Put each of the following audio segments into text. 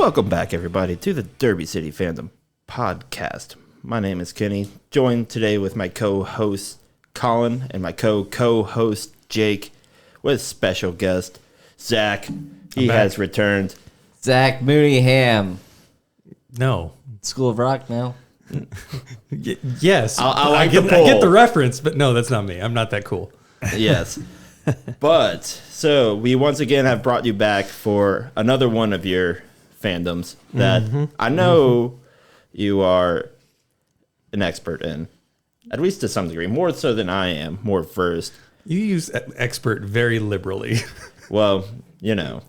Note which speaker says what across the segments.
Speaker 1: Welcome back, everybody, to the Derby City Fandom podcast. My name is Kenny, joined today with my co-host Colin and my co-host Jake, with special guest Zach. He has returned.
Speaker 2: Zach Mooneyham.
Speaker 3: No.
Speaker 2: School of Rock now.
Speaker 3: Yes.
Speaker 1: I
Speaker 3: get the reference, but no, that's not me. I'm not that cool.
Speaker 1: Yes. But, so, we once again have brought you back for another one of your fandoms that I know you are an expert in, at least to some degree, more so than I am, more versed.
Speaker 3: You use expert very liberally.
Speaker 1: Well, you know.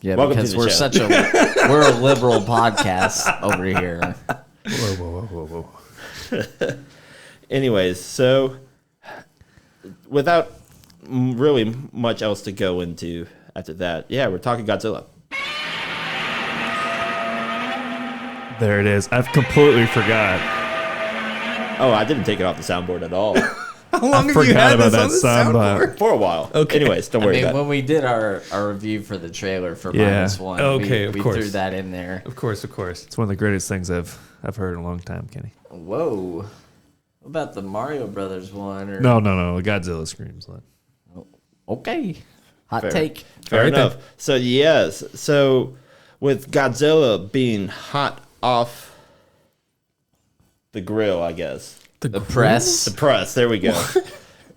Speaker 2: Yeah,
Speaker 1: Welcome
Speaker 2: because
Speaker 1: to the show.
Speaker 2: we're a liberal podcast over here.
Speaker 3: Whoa.
Speaker 1: Anyways, so without really much else to go into after that, yeah, we're talking Godzilla.
Speaker 4: There it is. I've completely forgot.
Speaker 1: Oh, I didn't take it off the soundboard at all.
Speaker 3: How long
Speaker 4: I
Speaker 3: have you
Speaker 4: forgot
Speaker 3: had
Speaker 4: about
Speaker 3: this
Speaker 4: that
Speaker 3: on the
Speaker 4: soundbite.
Speaker 3: soundboard?
Speaker 1: For a while.
Speaker 3: Okay.
Speaker 1: Anyways, don't worry about it.
Speaker 2: When we did our review for the trailer for
Speaker 4: Yeah.
Speaker 2: -1,
Speaker 3: Okay,
Speaker 2: we
Speaker 3: of course.
Speaker 2: threw that in there.
Speaker 3: Of course.
Speaker 4: It's one of the greatest things I've heard in a long time, Kenny.
Speaker 2: Whoa. What about the Mario Brothers one? Or...
Speaker 4: No. Godzilla screams.
Speaker 2: Okay. Hot
Speaker 1: Fair.
Speaker 2: take.
Speaker 1: Fair
Speaker 3: All right,
Speaker 1: enough. So, yes. So, with Godzilla being hot off the grill, I guess.
Speaker 2: The press.
Speaker 1: The press. There we go.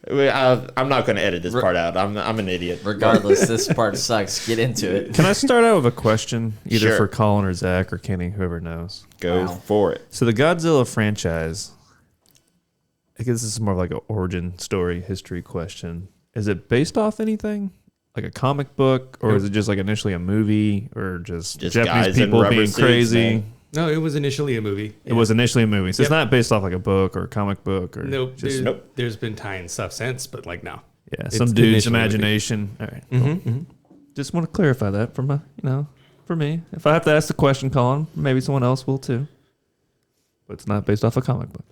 Speaker 1: I'm not going to edit this part out. I'm an idiot.
Speaker 2: Regardless, this part sucks. Get into it.
Speaker 4: Can I start out with a question, either
Speaker 1: Sure.
Speaker 4: for Colin or Zach or Kenny, whoever knows?
Speaker 1: Go
Speaker 2: Wow.
Speaker 1: for it.
Speaker 4: So the Godzilla franchise, I guess this is more of like an origin story, history question. Is it based off anything? Like a comic book? Or is it just like initially a movie? Or just
Speaker 1: Just
Speaker 4: Japanese
Speaker 1: guys in
Speaker 4: people
Speaker 1: rubber
Speaker 4: being
Speaker 1: suits,
Speaker 4: crazy?
Speaker 1: man.
Speaker 3: No, it was initially a movie.
Speaker 4: It was initially a movie. So it's
Speaker 3: Yep.
Speaker 4: not based off like a book or a comic book or
Speaker 3: Nope.
Speaker 4: just
Speaker 3: There's been tie-in stuff since, but like no.
Speaker 4: yeah,
Speaker 3: It's
Speaker 4: some dude's
Speaker 3: initially a movie.
Speaker 4: imagination. All right. Cool. Just want to clarify that for for me. If I have to ask the question, Colin, maybe someone else will too. But it's not based off a comic book.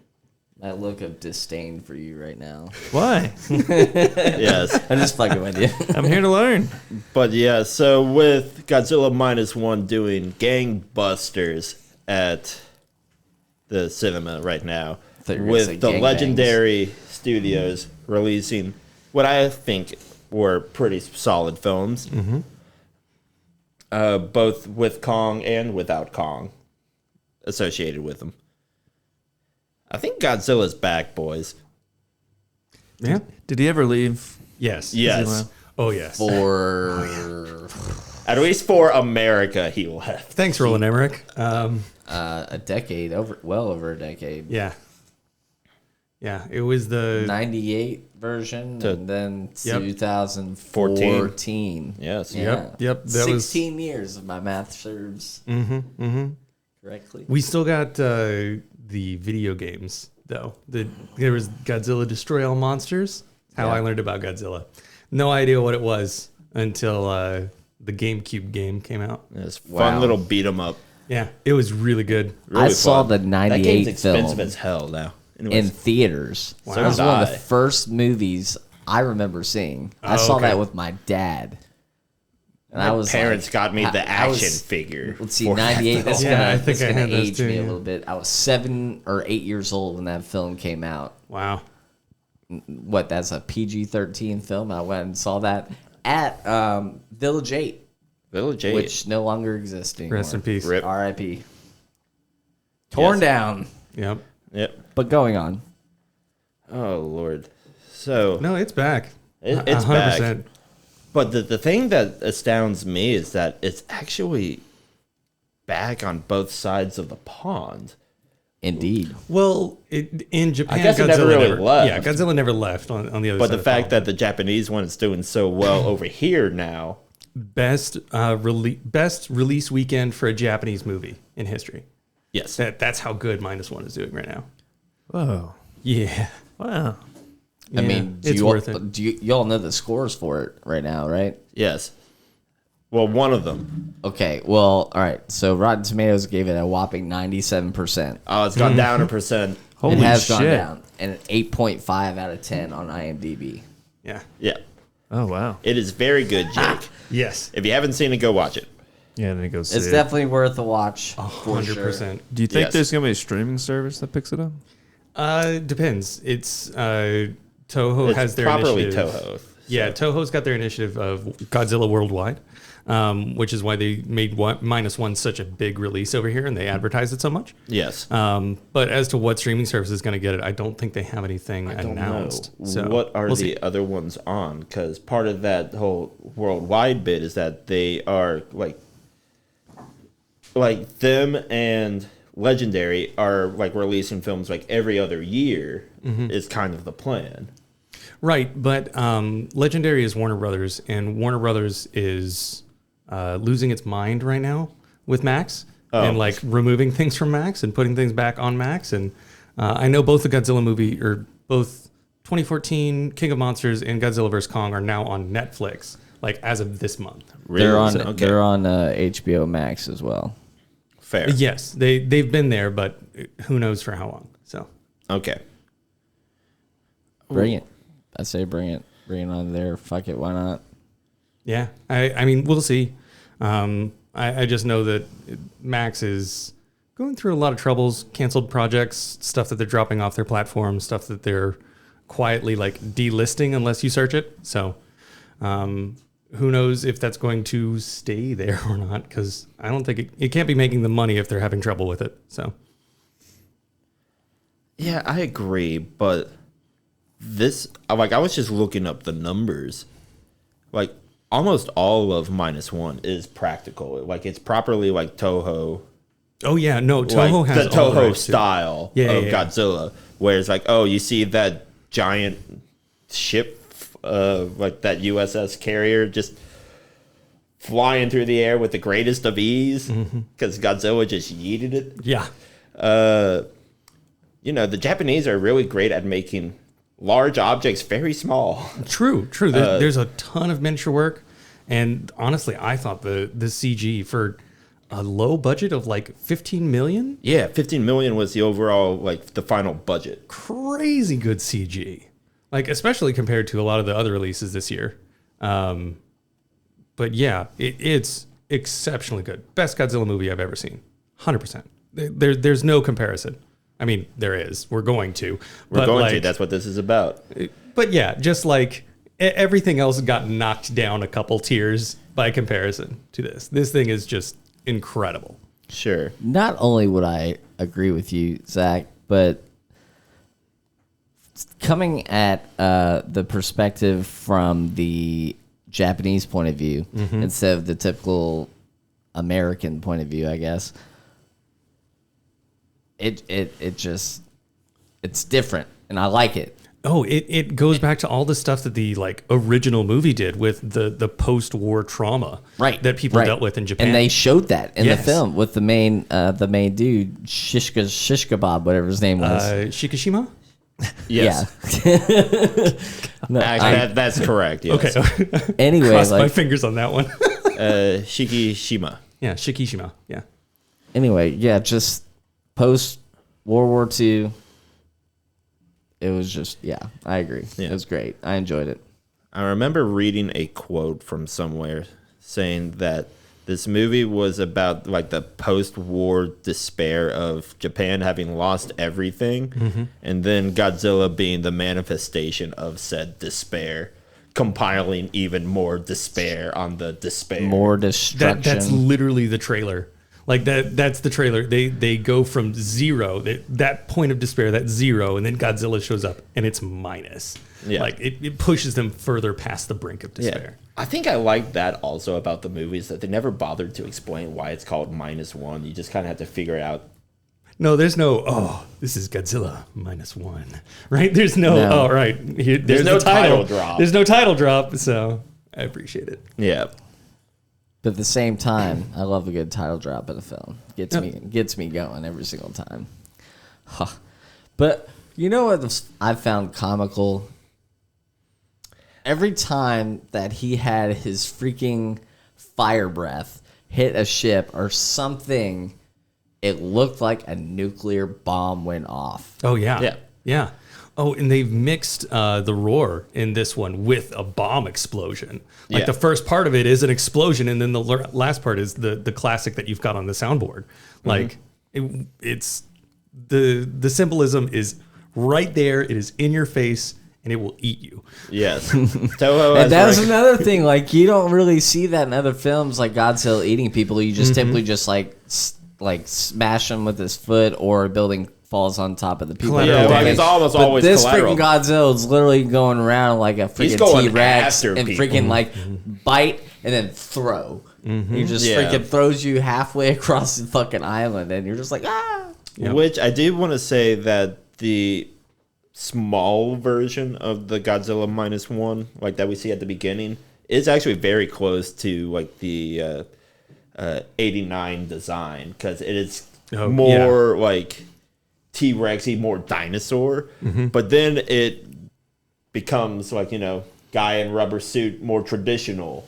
Speaker 2: That look of disdain for you right now.
Speaker 4: Why?
Speaker 1: Yes.
Speaker 2: I'm just fucking with you.
Speaker 4: I'm here to learn.
Speaker 1: But yeah, so with Godzilla -1 doing gangbusters at the cinema right now,
Speaker 2: thought you were gonna say
Speaker 1: with the
Speaker 2: gangbangs.
Speaker 1: legendary studios releasing what I think were pretty solid films, both with Kong and without Kong associated with them. I think Godzilla's back, boys.
Speaker 3: Yeah.
Speaker 4: Did he ever leave?
Speaker 3: Yes.
Speaker 1: Yes.
Speaker 3: Oh, yes.
Speaker 2: For
Speaker 1: At least for America, he left.
Speaker 3: Thanks, Roland Emmerich.
Speaker 2: a decade, well over a decade.
Speaker 3: Yeah. Yeah, it was the
Speaker 2: 98 version,
Speaker 1: To-
Speaker 2: and then
Speaker 3: Yep.
Speaker 2: 2014.
Speaker 1: Yes.
Speaker 2: Yeah.
Speaker 3: Yep, that was-
Speaker 2: 16 years if my math serves correctly.
Speaker 3: We still got the video games though. There was Godzilla Destroy All Monsters. How
Speaker 2: Yeah.
Speaker 3: I learned about Godzilla. No idea what it was until the GameCube game came out.
Speaker 1: It's fun
Speaker 2: Wow.
Speaker 1: little beat 'em up.
Speaker 3: Yeah, it was really good.
Speaker 1: Really
Speaker 2: I saw
Speaker 1: fun.
Speaker 2: the
Speaker 1: That game's
Speaker 2: 98
Speaker 1: expensive
Speaker 2: film
Speaker 1: as hell now.
Speaker 2: in
Speaker 1: Anyways,
Speaker 2: theaters.
Speaker 1: So
Speaker 2: That was
Speaker 1: did
Speaker 2: one of
Speaker 1: I.
Speaker 2: the first movies I remember seeing. I
Speaker 3: Oh,
Speaker 2: saw
Speaker 3: okay.
Speaker 2: that with my dad. And
Speaker 1: my
Speaker 2: I was
Speaker 1: parents
Speaker 2: like-
Speaker 1: got me the
Speaker 2: I was-
Speaker 1: action figure.
Speaker 2: Let's see,
Speaker 1: for that
Speaker 2: 98. That's
Speaker 1: film.
Speaker 3: Yeah,
Speaker 2: gonna,
Speaker 3: I think
Speaker 2: that's
Speaker 3: I
Speaker 2: gonna
Speaker 3: had those
Speaker 2: age
Speaker 3: too,
Speaker 2: me a
Speaker 3: yeah.
Speaker 2: little bit. I was 7 or 8 years old when that film came out.
Speaker 3: Wow.
Speaker 2: What? That's a PG-13 film. I went and saw that at Village 8,
Speaker 1: Village 8.
Speaker 2: which no longer exists anymore.
Speaker 3: Rest in peace.
Speaker 1: Rip.
Speaker 2: R.I.P. Torn
Speaker 1: Yes.
Speaker 2: down.
Speaker 3: Yep.
Speaker 1: Yep.
Speaker 2: But going on.
Speaker 1: Oh Lord. So
Speaker 3: No, it's back.
Speaker 1: it's
Speaker 3: 100%.
Speaker 1: back. But the thing that astounds me is that it's actually back on both sides of the pond.
Speaker 2: Indeed.
Speaker 3: Well, in Japan,
Speaker 1: I guess it
Speaker 3: Godzilla
Speaker 1: never really left.
Speaker 3: Yeah, Godzilla never left on the other
Speaker 1: But
Speaker 3: side.
Speaker 1: the
Speaker 3: of
Speaker 1: fact
Speaker 3: pond.
Speaker 1: that the Japanese one is doing so well over here now.
Speaker 3: best release weekend for a Japanese movie in history.
Speaker 1: Yes.
Speaker 3: That's how good -1 is doing right now.
Speaker 4: Whoa.
Speaker 3: Yeah.
Speaker 4: Wow.
Speaker 2: I
Speaker 3: Yeah,
Speaker 2: mean,
Speaker 3: it's worth it.
Speaker 2: y'all know the scores for it right now, right?
Speaker 1: Yes. Well, one of them.
Speaker 2: Okay, well, all right. So Rotten Tomatoes gave it a whopping 97%.
Speaker 1: Oh, it's gone down a percent.
Speaker 4: Holy
Speaker 2: it has
Speaker 4: shit.
Speaker 2: gone down, and an 8.5 out of 10 on IMDb.
Speaker 3: Yeah.
Speaker 1: Yeah.
Speaker 4: Oh, wow.
Speaker 1: It is very good, Jake.
Speaker 3: Yes.
Speaker 1: If you haven't seen it, go watch it.
Speaker 4: Yeah, and then go see
Speaker 2: It's
Speaker 4: it.
Speaker 2: definitely worth a watch. 100%.
Speaker 4: Do you think
Speaker 1: Yes.
Speaker 4: there's gonna be a streaming service that picks it up?
Speaker 3: Depends. It's Toho
Speaker 1: It's
Speaker 3: has their
Speaker 1: properly
Speaker 3: initiative.
Speaker 1: Toho.
Speaker 3: Yeah, Toho's got their initiative of Godzilla Worldwide, which is why they made -1 such a big release over here and they advertise it so much.
Speaker 1: Yes.
Speaker 3: But as to what streaming service is going to get it, I don't think they have anything
Speaker 1: I don't
Speaker 3: announced.
Speaker 1: know.
Speaker 3: So
Speaker 1: what are
Speaker 3: we'll
Speaker 1: the
Speaker 3: see.
Speaker 1: other ones on? Because part of that whole worldwide bit is that they are like them and Legendary are like releasing films like every other year is kind of the plan.
Speaker 3: Right, but Legendary is Warner Brothers, and Warner Brothers is losing its mind right now with Max and like removing things from Max and putting things back on Max. And I know both the Godzilla movie, or both 2014 King of Monsters and Godzilla vs Kong, are now on Netflix, like as of this month.
Speaker 1: Really?
Speaker 2: They're on
Speaker 1: Okay.
Speaker 2: they're on HBO Max as well.
Speaker 1: Fair.
Speaker 3: Yes, they've been there, but who knows for how long? So
Speaker 1: Okay.
Speaker 2: Bring it. I say bring it. Bring it on there. Fuck it. Why not?
Speaker 3: yeah, I mean we'll see. I just know that Max is going through a lot of troubles, canceled projects, stuff that they're dropping off their platform, stuff that they're quietly like delisting unless you search it. So who knows if that's going to stay there or not, because I don't think it can't be making the money if they're having trouble with it. So
Speaker 1: Yeah, I agree, but this I was just looking up the numbers. Like almost all of -1 is practical. Like it's properly like Toho.
Speaker 3: oh yeah, no, Toho
Speaker 1: Like
Speaker 3: has
Speaker 1: the
Speaker 3: all the
Speaker 1: Toho
Speaker 3: rights to it.
Speaker 1: style of Godzilla, where it's like, oh, you see that giant ship, like that USS carrier, just flying through the air with the greatest of ease, because Godzilla just yeeted it.
Speaker 3: Yeah.
Speaker 1: The Japanese are really great at making large objects very small.
Speaker 3: True. There's a ton of miniature work, and honestly, I thought the CG for a low budget of like 15 million,
Speaker 1: Yeah, 15 million was the overall, like the final budget.
Speaker 3: crazy good CG. Like especially compared to a lot of the other releases this year. But yeah, it's exceptionally good. Best Godzilla movie I've ever seen. 100%. There's no comparison. I mean, there is. We're going to.
Speaker 1: We're going to. That's what this is about.
Speaker 3: But yeah, just like everything else got knocked down a couple tiers by comparison to this. This thing is just incredible.
Speaker 1: Sure.
Speaker 2: Not only would I agree with you, Zach, but coming at the perspective from the Japanese point of view instead of the typical American point of view, I guess. It's different, and I like it.
Speaker 3: Oh, it goes back to all the stuff that the like original movie did with the post-war trauma that people dealt with in Japan.
Speaker 2: And they showed that in the
Speaker 3: Yes.
Speaker 2: film with the main dude, Shishka Bob, whatever his name was.
Speaker 3: Shikishima?
Speaker 1: Yes.
Speaker 2: Yeah. No,
Speaker 1: That's correct. Yes.
Speaker 3: Okay.
Speaker 2: anyway,
Speaker 3: Cross my
Speaker 2: like,
Speaker 3: fingers on that one.
Speaker 1: Shikishima.
Speaker 3: Yeah, Shikishima. Yeah.
Speaker 2: anyway, yeah, just post World War II. It was just, I agree.
Speaker 1: Yeah.
Speaker 2: It was great. I enjoyed it.
Speaker 1: I remember reading a quote from somewhere saying that this movie was about like the post-war despair of Japan having lost everything, and then Godzilla being the manifestation of said despair, compiling even more despair on the despair.
Speaker 2: More destruction.
Speaker 3: That's literally the trailer. Like that's the trailer. They go from zero, that point of despair, that zero, and then Godzilla shows up and it's minus.
Speaker 1: Yeah.
Speaker 3: Like it pushes them further past the brink of despair.
Speaker 1: I think I like that also about the movies, that they never bothered to explain why it's called -1. You just kind of have to figure it out.
Speaker 3: No, there's no, this is Godzilla -1. Right? There's no. Right. There's
Speaker 1: no
Speaker 3: the title
Speaker 1: drop.
Speaker 3: There's no title drop, so I appreciate it.
Speaker 1: Yeah.
Speaker 2: But at the same time, I love a good title drop in a film. Gets me going every single time. Huh. But you know what I found comical? Every time that he had his freaking fire breath hit a ship or something, it looked like a nuclear bomb went off.
Speaker 3: Oh yeah.
Speaker 1: Yeah.
Speaker 3: Yeah. Oh, and they've mixed the roar in this one with a bomb explosion. Like the first part of it is an explosion, and then the last part is the classic that you've got on the soundboard. Like it's the symbolism is right there. It is in your face, and it will eat you.
Speaker 1: Yes. Toho
Speaker 2: And that was another thing. Like, you don't really see that in other films, like Godzilla eating people. You just typically just like smash them with his foot, or a building falls on top of the people.
Speaker 3: Collateral
Speaker 1: Yeah, well, it's almost
Speaker 2: But
Speaker 1: always
Speaker 2: this
Speaker 1: collateral.
Speaker 2: freaking Godzilla is literally going around like a
Speaker 1: He's
Speaker 2: freaking
Speaker 1: going
Speaker 2: T-Rex
Speaker 1: after
Speaker 2: and
Speaker 1: people.
Speaker 2: freaking like bite and then throw. He just freaking throws you halfway across the fucking island, and you're just like, ah.
Speaker 3: Yep.
Speaker 1: Which I do want to say that the small version of the Godzilla -1, like that we see at the beginning, is actually very close to like the 89 design, because it is more like T-Rexy, more dinosaur. But then it becomes like, guy in rubber suit, more traditional.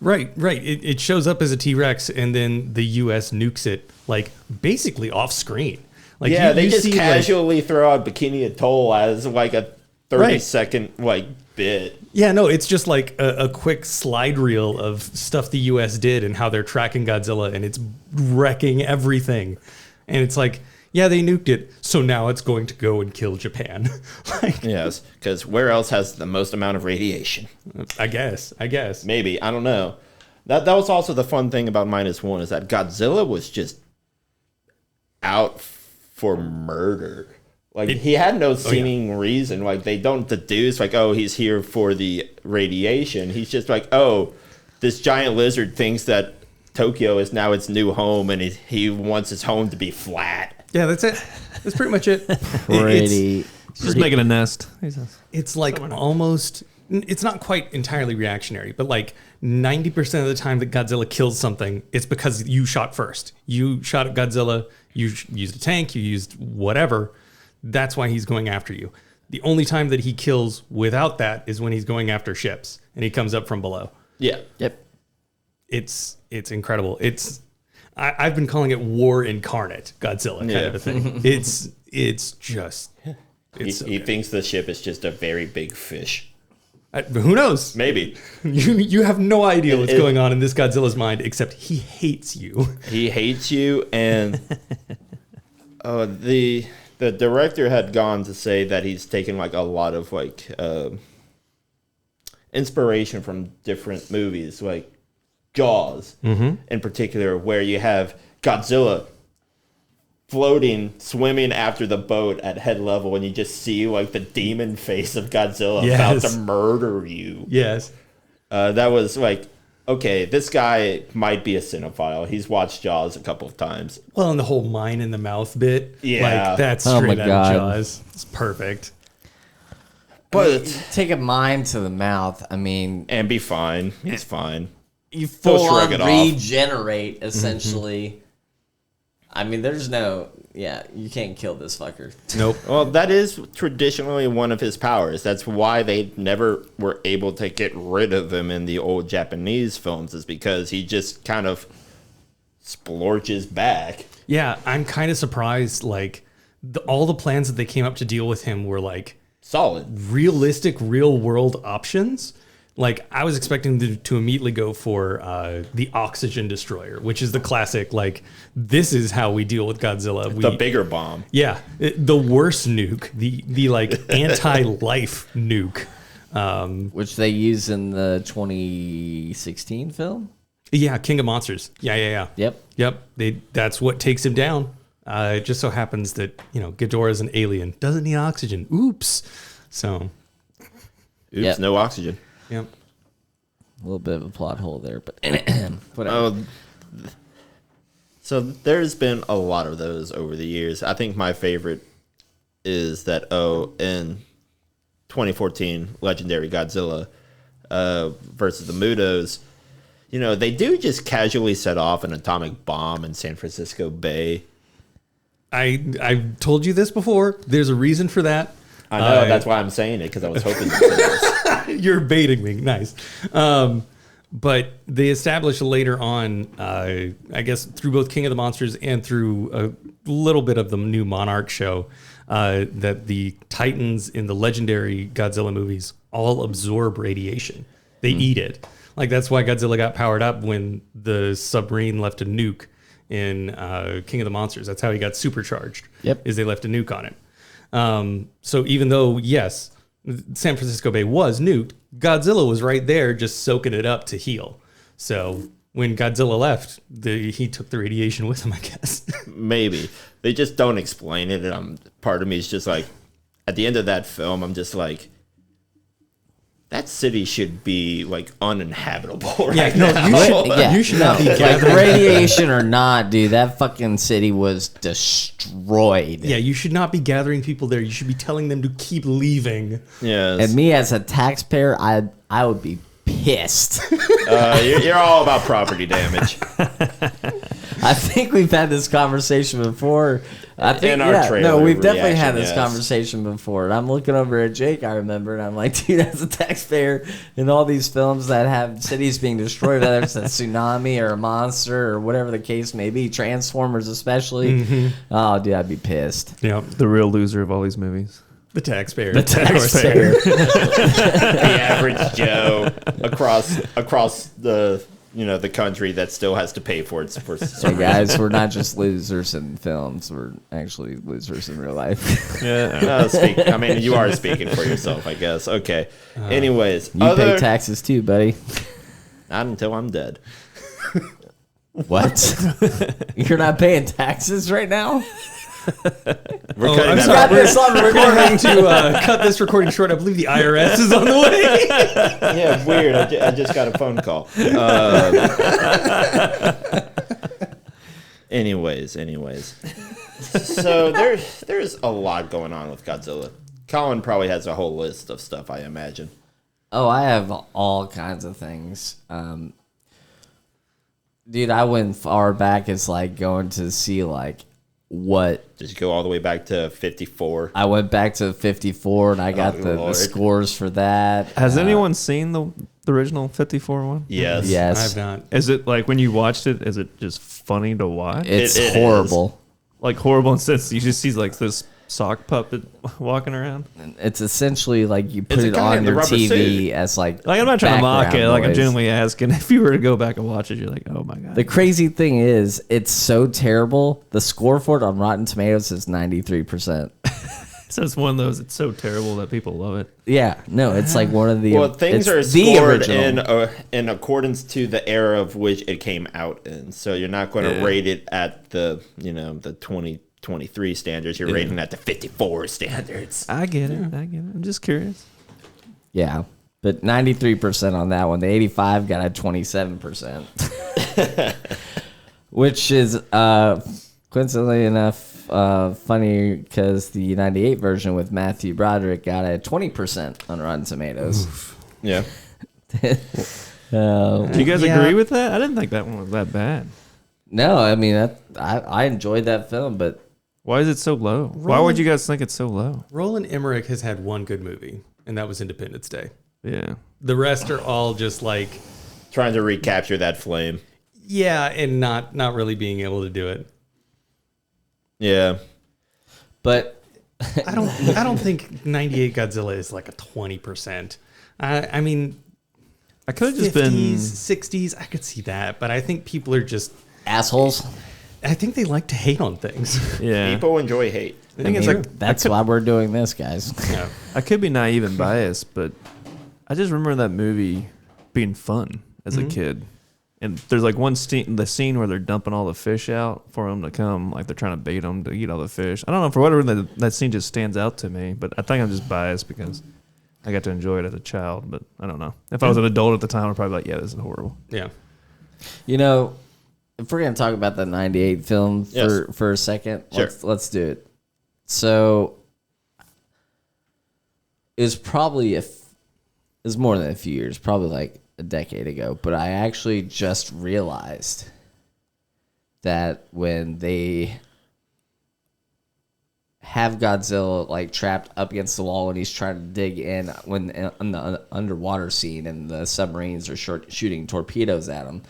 Speaker 3: Right. It shows up as a T-Rex, and then the U.S. nukes it, like, basically off screen. Like,
Speaker 1: They
Speaker 3: you
Speaker 1: just
Speaker 3: see,
Speaker 1: casually throw out Bikini Atoll as like a 30-second like bit.
Speaker 3: Yeah, no, it's just like a quick slide reel of stuff the U.S. did and how they're tracking Godzilla, and it's wrecking everything. And it's like, yeah, they nuked it, so now it's going to go and kill Japan. Like,
Speaker 1: Yes, because where else has the most amount of radiation?
Speaker 3: I guess.
Speaker 1: Maybe, I don't know. That was also the fun thing about -1, is that Godzilla was just out for murder. Like, he had no seeming reason. Like, they don't deduce, like, oh, he's here for the radiation. He's just like, oh, this giant lizard thinks that Tokyo is now its new home, and he wants his home to be flat.
Speaker 3: Yeah, that's it. That's pretty much it.
Speaker 2: Pretty.
Speaker 4: He's just making a nest.
Speaker 3: It's like almost, it's not quite entirely reactionary, but like 90% of the time that Godzilla kills something, it's because you shot first. You shot at Godzilla, you used a tank, you used whatever. That's why he's going after you. The only time that he kills without that is when he's going after ships and he comes up from below.
Speaker 1: Yeah.
Speaker 2: Yep.
Speaker 3: It's incredible. I've been calling it war incarnate Godzilla kind of a thing. It's just
Speaker 1: He thinks the ship is just a very big fish.
Speaker 3: Who knows?
Speaker 1: Maybe.
Speaker 3: You have no idea what's going on in this Godzilla's mind, except he hates you.
Speaker 1: He hates you, and the director had gone to say that he's taken like a lot of like inspiration from different movies, like Jaws in particular, where you have Godzilla floating, swimming after the boat at head level, and you just see like the demon face of Godzilla about to murder you.
Speaker 3: Yes.
Speaker 1: That was like, okay, this guy might be a cinephile. He's watched Jaws a couple of times.
Speaker 3: Well, and the whole mine in the mouth bit.
Speaker 1: Yeah.
Speaker 3: Like, that's
Speaker 2: Oh
Speaker 3: straight
Speaker 2: my
Speaker 3: out
Speaker 2: God.
Speaker 3: of Jaws. It's perfect.
Speaker 1: But
Speaker 2: Take a mine to the mouth. I mean,
Speaker 1: and be fine. He's fine.
Speaker 2: you full
Speaker 1: shrug
Speaker 2: on
Speaker 1: it off.
Speaker 2: regenerate, essentially. I mean, there's no... Yeah, you can't kill this fucker.
Speaker 3: Nope.
Speaker 1: Well, that is traditionally one of his powers. That's why they never were able to get rid of him in the old Japanese films, is because he just kind of splorches back.
Speaker 3: Yeah, I'm kind of surprised. Like, all the plans that they came up to deal with him were like
Speaker 1: Solid.
Speaker 3: realistic, real world options. Like, I was expecting to immediately go for the oxygen destroyer, which is the classic, like, this is how we deal with Godzilla.
Speaker 1: The bigger bomb.
Speaker 3: Yeah, the worst nuke, the like anti-life nuke.
Speaker 2: Which they use in the 2016 film?
Speaker 3: Yeah, King of Monsters. Yeah.
Speaker 2: Yep.
Speaker 3: That's what takes him down. It just so happens that, Ghidorah's an alien, doesn't need oxygen. Oops. So,
Speaker 1: Oops, no oxygen.
Speaker 3: yep.
Speaker 2: A little bit of a plot hole there, but whatever.
Speaker 1: Oh, so there's been a lot of those over the years. I think my favorite is that, in 2014, Legendary Godzilla versus the Mutos, they do just casually set off an atomic bomb in San Francisco Bay.
Speaker 3: I've told you this before. There's a reason for that.
Speaker 1: I know, that's why I'm saying it, because I was hoping to say this.
Speaker 3: You're baiting me. Nice. But they established later on, I guess through both King of the Monsters and through a little bit of the new Monarch show, that the Titans in the legendary Godzilla movies all absorb radiation. They eat it. Like that's why Godzilla got powered up when the submarine left a nuke in King of the Monsters. That's how he got supercharged.
Speaker 2: Yep.
Speaker 3: Is they left a nuke on it. So even though, yes, San Francisco Bay was nuked, Godzilla was right there just soaking it up to heal. So when Godzilla left, he took the radiation with him, I guess.
Speaker 1: Maybe. They just don't explain it. And part of me is just like, at the end of that film, I'm just like, that city should be like uninhabitable right now.
Speaker 3: You should not be
Speaker 2: like
Speaker 3: gathering.
Speaker 2: radiation or not, dude. That fucking city was destroyed.
Speaker 3: Yeah, you should not be gathering people there. You should be telling them to keep leaving.
Speaker 1: Yes.
Speaker 2: And me as a taxpayer, I would be pissed.
Speaker 1: You're all about property damage.
Speaker 2: I think we've had this conversation before. I think
Speaker 1: In our trailer
Speaker 2: no, we've definitely
Speaker 1: reaction,
Speaker 2: had this
Speaker 1: yes.
Speaker 2: conversation before. And I'm looking over at Jake, I remember, and I'm like, dude, as a taxpayer, in all these films that have cities being destroyed, whether it's a tsunami or a monster or whatever the case may be, Transformers especially, oh, dude, I'd be pissed.
Speaker 3: Yeah,
Speaker 4: The real loser of all these movies.
Speaker 3: the taxpayer.
Speaker 2: The taxpayer.
Speaker 1: The average Joe across the the country that still has to pay for it for some
Speaker 2: Hey guys, we're not just losers in films; we're actually losers in real life.
Speaker 4: Yeah.
Speaker 1: I mean, you are speaking for yourself, I guess. Okay. Anyways,
Speaker 2: You pay taxes too, buddy.
Speaker 1: not until I'm dead.
Speaker 2: What? You're not paying taxes right now?
Speaker 1: We're cutting
Speaker 3: I'm
Speaker 1: that
Speaker 3: sorry.
Speaker 1: out.
Speaker 2: This on
Speaker 3: We're
Speaker 2: recording.
Speaker 3: going to cut this recording short. I believe the IRS is on the way.
Speaker 1: Yeah, weird. I just got a phone call. Anyways. So there's a lot going on with Godzilla. Colin probably has a whole list of stuff, I imagine.
Speaker 2: Oh, I have all kinds of things. Dude, I went far back as like going to see like what
Speaker 1: Just go all the way back to 54.
Speaker 2: I went back to 54 and I got the
Speaker 1: Lord.
Speaker 2: scores for that.
Speaker 4: Has anyone seen the original 54 one?
Speaker 1: Yes.
Speaker 2: Yes.
Speaker 3: I've not.
Speaker 4: Is it like when you watched it, is it just funny to watch?
Speaker 2: It's
Speaker 1: It
Speaker 2: horrible.
Speaker 4: Like horrible in the sense you just see like this sock puppet walking around?
Speaker 2: It's essentially like you put
Speaker 1: It's a
Speaker 2: it
Speaker 1: guy in
Speaker 2: on
Speaker 1: the
Speaker 2: your
Speaker 1: rubber
Speaker 2: TV
Speaker 1: suit.
Speaker 2: as like
Speaker 4: Like I'm not trying to mock it,
Speaker 2: background
Speaker 4: like I'm
Speaker 2: noise.
Speaker 4: genuinely asking if you were to go back and watch it, you're like, oh my god.
Speaker 2: The crazy thing is, it's so terrible. The score for it on Rotten Tomatoes is 93%.
Speaker 4: So it's one of those, it's so terrible that people love it.
Speaker 2: Yeah, no, it's like one of the.
Speaker 1: Well, things are
Speaker 2: it's the
Speaker 1: scored
Speaker 2: original.
Speaker 1: in accordance to the era of which it came out in. So you're not going to rate it at the the 2023 standards. You're rating at the 54 standards.
Speaker 4: I get it. I'm just curious.
Speaker 2: Yeah, but 93% on that one. The 85 got a 27%, which is coincidentally enough funny because the 98 version with Matthew Broderick got a 20% on Rotten Tomatoes.
Speaker 1: Yeah.
Speaker 4: Do you guys agree with that? I didn't think that one was that bad.
Speaker 2: No, I mean I enjoyed that film, but
Speaker 4: Why is it so low? Why would you guys think it's so low?
Speaker 3: Roland Emmerich has had one good movie, and that was Independence Day.
Speaker 4: Yeah.
Speaker 3: The rest are all just like,
Speaker 1: Trying to recapture that flame.
Speaker 3: yeah, and not really being able to do it.
Speaker 1: Yeah.
Speaker 2: but
Speaker 3: I don't think 98 Godzilla is like a 20%. I mean,
Speaker 4: I could have just
Speaker 3: 50s,
Speaker 4: been
Speaker 3: 60s, I could see that, but I think people are just,
Speaker 2: assholes.
Speaker 3: I think they like to hate on things.
Speaker 4: yeah.
Speaker 1: People enjoy hate.
Speaker 3: I think it's
Speaker 2: mean,
Speaker 3: like,
Speaker 2: that's why we're doing this, guys.
Speaker 3: yeah.
Speaker 4: I could be naive and biased, but I just remember that movie being fun as a kid. And there's like the scene where they're dumping all the fish out for them to come, like they're trying to bait them to eat all the fish. I don't know, for whatever that scene just stands out to me, but I think I'm just biased because I got to enjoy it as a child, but I don't know. If I was an adult at the time, I'd probably be like, yeah, this is horrible.
Speaker 3: Yeah.
Speaker 2: You know, if we're gonna talk about the '98 film
Speaker 1: Yes.
Speaker 2: for a second,
Speaker 1: Sure.
Speaker 2: let's do it. So, it was probably it was more than a few years, probably like a decade ago. But I actually just realized that when they have Godzilla like trapped up against the wall and he's trying to dig in on the underwater scene and the submarines are shooting torpedoes at him.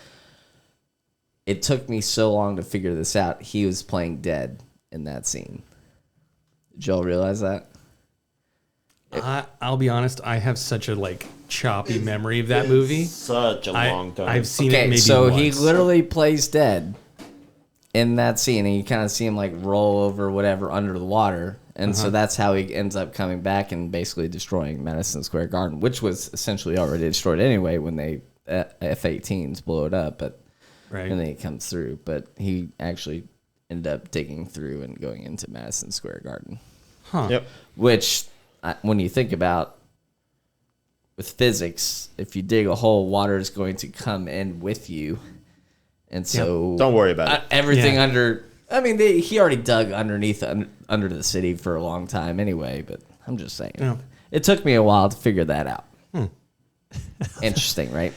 Speaker 2: It took me so long to figure this out. He was playing dead in that scene. Did y'all realize that?
Speaker 3: I'll be honest. I have such a choppy memory of that movie.
Speaker 1: Such a long time.
Speaker 3: I've seen it maybe
Speaker 2: so
Speaker 3: once.
Speaker 2: he literally plays dead in that scene, and you kind of see him roll over whatever under the water, and so that's how he ends up coming back and basically destroying Madison Square Garden, which was essentially already destroyed anyway when they F-18s blow it up, but
Speaker 3: Right.
Speaker 2: and then he comes through. But he actually ended up digging through and going into Madison Square Garden.
Speaker 3: Huh.
Speaker 1: Yep.
Speaker 2: Which, when you think about with physics, if you dig a hole, water is going to come in with you. And so
Speaker 1: Don't worry about it.
Speaker 2: Everything
Speaker 3: Yeah.
Speaker 2: under, I mean, he already dug underneath under the city for a long time anyway, but I'm just saying.
Speaker 3: Yeah.
Speaker 2: It took me a while to figure that out. Interesting, right?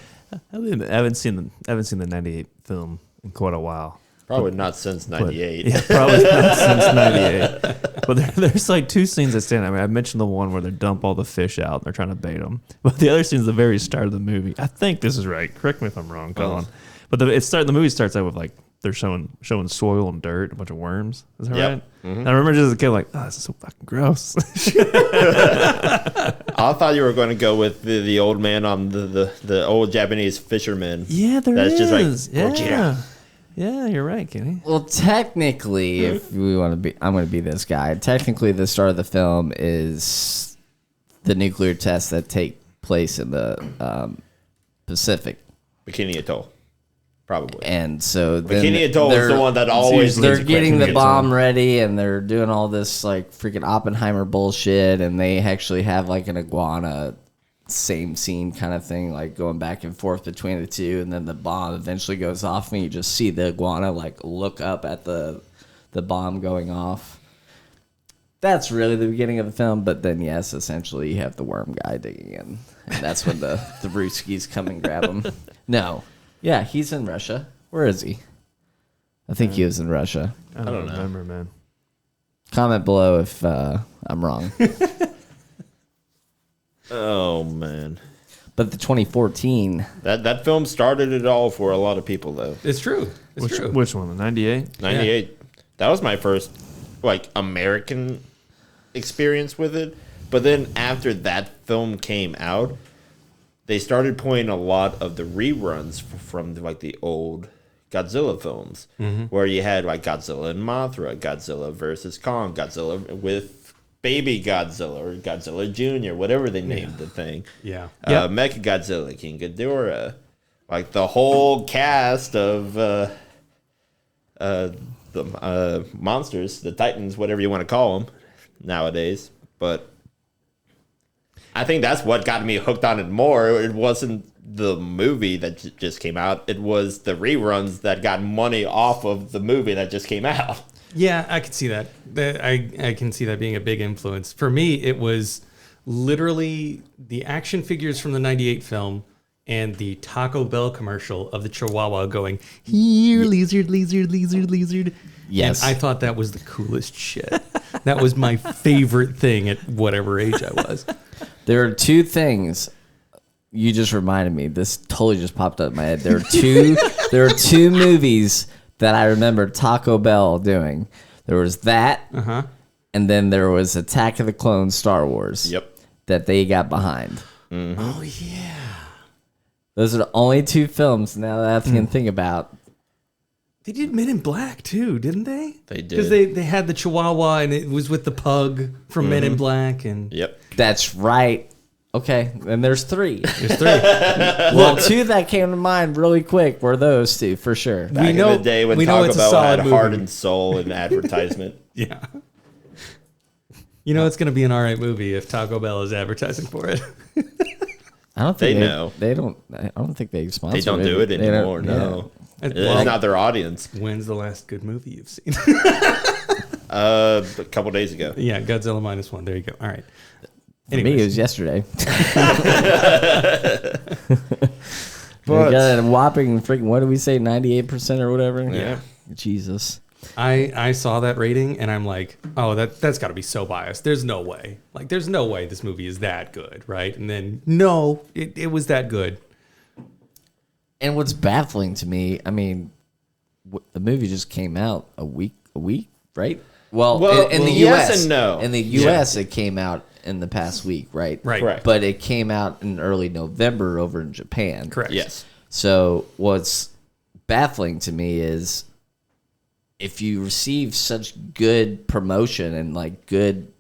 Speaker 4: I haven't seen the '98 film in quite a while.
Speaker 1: Probably not since
Speaker 4: But-
Speaker 1: '98.
Speaker 4: Yeah, probably not since '98. But there's two scenes that stand out. I mean, I mentioned the one where they dump all the fish out and they're trying to bait them. But the other scene is the very start of the movie. I think this is right. Correct me if I'm wrong, Colin. But the movie starts out with they're showing soil and dirt, a bunch of worms. Is that
Speaker 1: Yep.
Speaker 4: right? And I remember just as a kid oh, this is so fucking gross.
Speaker 1: I thought you were going to go with the old man on the old Japanese fisherman.
Speaker 4: Yeah, there
Speaker 1: That's
Speaker 4: is.
Speaker 1: just like,
Speaker 4: yeah. Yeah, you're right, Kenny.
Speaker 2: Well, technically, if we want to be, I'm going to be this guy. Technically, the start of the film is the nuclear tests that take place in the Pacific.
Speaker 1: Bikini Atoll. Probably.
Speaker 2: And so then
Speaker 1: Bikini Atoll is the one that always
Speaker 2: they're
Speaker 1: leads to
Speaker 2: getting the
Speaker 1: Bikini
Speaker 2: bomb ready, and they're doing all this freaking Oppenheimer bullshit, and they actually have an iguana, same scene kind of thing, going back and forth between the two, and then the bomb eventually goes off, and you just see the iguana look up at the bomb going off. That's really the beginning of the film, but then yes, essentially you have the worm guy digging in, and that's when the brewskis come and grab him. No. Yeah, he's in Russia. Where is he? I think he was in Russia.
Speaker 4: I don't remember, man.
Speaker 2: Comment below if I'm wrong.
Speaker 1: Oh, man.
Speaker 2: But the 2014,
Speaker 1: That film started it all for a lot of people, though.
Speaker 3: It's true. It's true.
Speaker 4: Which one? The '98?
Speaker 1: 98. That was my first, American experience with it. But then after that film came out, they started playing a lot of the reruns from the old Godzilla films, where you had Godzilla and Mothra, Godzilla versus Kong, Godzilla with Baby Godzilla or Godzilla Jr., whatever they named the thing.
Speaker 3: Yeah.
Speaker 1: Mecha Godzilla, King Ghidorah, the whole cast of the monsters, the Titans, whatever you want to call them nowadays, but. I think that's what got me hooked on it more. It wasn't the movie that just came out. It was the reruns that got money off of the movie that just came out.
Speaker 3: Yeah, I could see that. I can see that being a big influence. For me, it was literally the action figures from the 98 film and the Taco Bell commercial of the Chihuahua going, here, lizard, lizard, lizard, lizard.
Speaker 2: Yes.
Speaker 3: And I thought that was the coolest shit. That was my favorite thing at whatever age I was.
Speaker 2: there are two things. You just reminded me. This totally just popped up in my head. There are two movies that I remember Taco Bell doing. There was that, and then there was Attack of the Clones Star Wars.
Speaker 1: Yep.
Speaker 2: That they got behind.
Speaker 3: Oh, yeah.
Speaker 2: Those are the only two films now that I can think about.
Speaker 3: They did Men in Black, too, didn't they?
Speaker 1: They did.
Speaker 3: Because they had the Chihuahua, and it was with the pug from Men in Black. And
Speaker 1: Yep.
Speaker 2: That's right. Okay, and there's three.
Speaker 3: there's three.
Speaker 2: Well, two that came to mind really quick were those two, for sure.
Speaker 1: Back in the day when
Speaker 3: we know
Speaker 1: Taco
Speaker 3: it's a
Speaker 1: Bell
Speaker 3: solid
Speaker 1: had heart
Speaker 3: movie.
Speaker 1: and soul in advertisement.
Speaker 3: Yeah. You know it's going to be an all right movie if Taco Bell is advertising for it.
Speaker 2: I don't think
Speaker 1: They know.
Speaker 2: They don't. I don't think they sponsor.
Speaker 1: They don't do it
Speaker 2: They don't-
Speaker 1: anymore,
Speaker 2: yeah.
Speaker 1: no. It's
Speaker 3: Well,
Speaker 1: not their audience.
Speaker 3: When's the last good movie you've seen?
Speaker 1: A couple days ago.
Speaker 3: Yeah, Godzilla -1. There you go. All right.
Speaker 2: For me, it was yesterday.
Speaker 1: But-
Speaker 2: We got a whopping freaking. What did we say? 98% or whatever.
Speaker 1: Yeah.
Speaker 2: Jesus.
Speaker 3: I saw that rating and I'm like, oh, that's got to be so biased. There's no way. There's no way this movie is that good, right? And then no, it was that good.
Speaker 2: And what's baffling to me, I mean, the movie just came out a week, right? Well, in the
Speaker 1: yes
Speaker 2: U.S.
Speaker 1: and no.
Speaker 2: In the U.S., it came out in the past week, right?
Speaker 3: Right.
Speaker 1: Correct.
Speaker 2: But it came out in early November over in Japan.
Speaker 3: Correct.
Speaker 1: Yes.
Speaker 2: So what's baffling to me is if you receive such good promotion and like good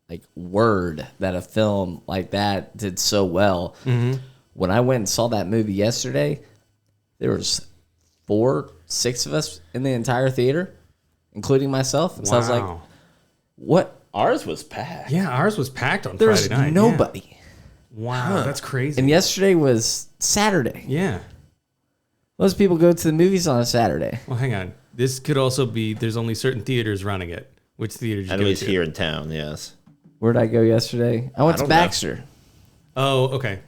Speaker 2: like word that a film like that did so well. When I went and saw that movie yesterday, there was 6 of us in the entire theater, including myself. And so I was like, what?
Speaker 1: Ours was packed.
Speaker 3: Yeah, ours was packed on
Speaker 2: There's
Speaker 3: Friday night.
Speaker 2: nobody.
Speaker 3: Yeah. Wow, that's crazy.
Speaker 2: And yesterday was Saturday.
Speaker 3: Yeah.
Speaker 2: Most people go to the movies on a Saturday.
Speaker 3: Well, hang on. This could also be there's only certain theaters running it. Which theater did you
Speaker 1: At
Speaker 3: go
Speaker 1: least
Speaker 3: to?
Speaker 1: here in town, yes.
Speaker 2: Where'd I go yesterday? I went to
Speaker 1: don't know.
Speaker 2: Baxter.
Speaker 3: Oh, okay.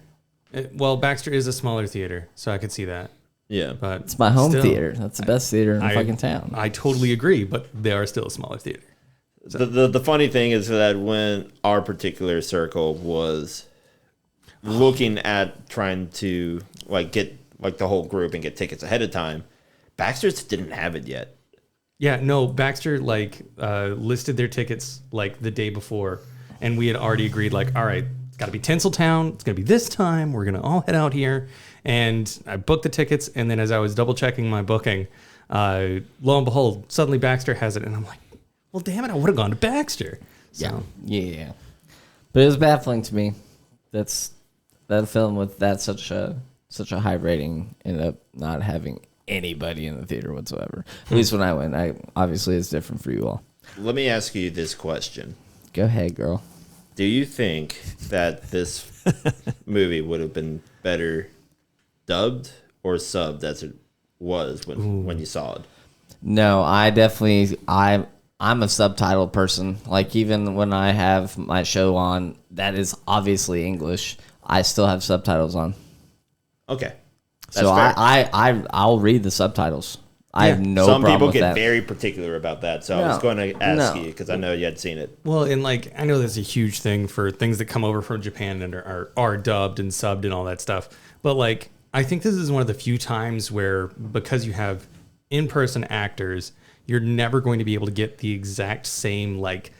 Speaker 3: Well, Baxter is a smaller theater, so I could see that.
Speaker 1: Yeah.
Speaker 3: But
Speaker 2: It's my home
Speaker 3: still,
Speaker 2: theater. That's the best theater in the fucking town.
Speaker 3: I totally agree, but they are still a smaller theater.
Speaker 1: The funny thing is that when our particular circle was looking at trying to like get like the whole group and get tickets ahead of time, Baxter's didn't have it yet.
Speaker 3: Yeah, no, Baxter listed their tickets like the day before, and we had already agreed like, all right, it's got to be Tinseltown. It's gonna be this time. We're gonna all head out here, and I booked the tickets. And then as I was double checking my booking, lo and behold, suddenly Baxter has it, and I'm like, well, damn it, I would have gone to Baxter. So,
Speaker 2: Yeah. But it was baffling to me. That a film with such a high rating ended up not having anybody in the theater whatsoever. At least when I went. Obviously it's different for you all.
Speaker 1: Let me ask you this question.
Speaker 2: Go ahead, girl.
Speaker 1: Do you think that this movie would have been better dubbed or subbed as it was when you saw it?
Speaker 2: No, I'm a subtitle person. Like even when I have my show on that is obviously English, I still have subtitles on.
Speaker 1: Okay. That's
Speaker 2: So
Speaker 1: fair.
Speaker 2: I'll read the subtitles. I have no
Speaker 1: Some
Speaker 2: problem
Speaker 1: people
Speaker 2: with
Speaker 1: get
Speaker 2: that.
Speaker 1: very particular about that, so I was
Speaker 2: No.
Speaker 1: going to ask
Speaker 2: No.
Speaker 1: you because I know you had seen it.
Speaker 3: well, and like I know that's a huge thing for things that come over from Japan and are dubbed and subbed and all that stuff. But like I think this is one of the few times where because you have in-person actors, you're never going to be able to get the exact same like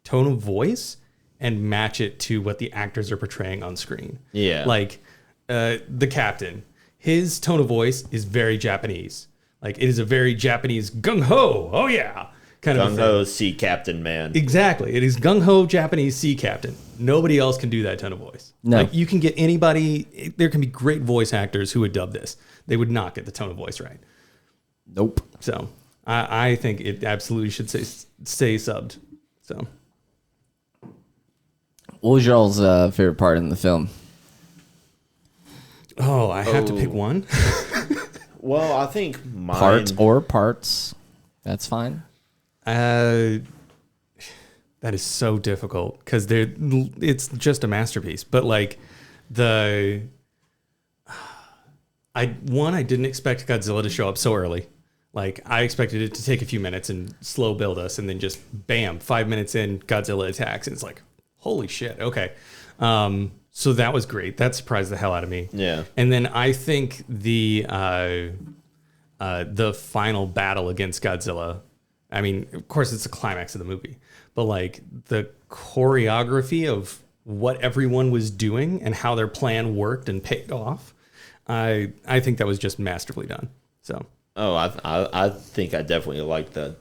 Speaker 3: tone of voice and match it to what the actors are portraying on screen.
Speaker 1: Yeah.
Speaker 3: Like the captain, his tone of voice is very Japanese. Like it is a very Japanese gung ho, oh yeah, kind of
Speaker 1: Gung
Speaker 3: thing.
Speaker 1: Ho Sea Captain Man.
Speaker 3: Exactly. It is gung ho Japanese sea captain. Nobody else can do that tone of voice.
Speaker 2: No.
Speaker 3: Like you can get anybody. There can be great voice actors who would dub this. They would not get the tone of voice right.
Speaker 2: Nope.
Speaker 3: So I think it absolutely should stay subbed. So
Speaker 2: What was y'all's favorite part in the film?
Speaker 3: I have to pick one.
Speaker 1: Well, I think mine.
Speaker 2: Parts. That's fine.
Speaker 3: That is so difficult because it's just a masterpiece. But like I didn't expect Godzilla to show up so early. Like I expected it to take a few minutes and slow build us, and then just bam, 5 minutes in, Godzilla attacks, and it's like, holy shit, okay. So that was great. That surprised the hell out of me.
Speaker 1: Yeah.
Speaker 3: And then I think the final battle against Godzilla. I mean, of course, it's the climax of the movie, but like the choreography of what everyone was doing and how their plan worked and paid off, I think that was just masterfully done. So.
Speaker 1: Oh, I think I definitely like the.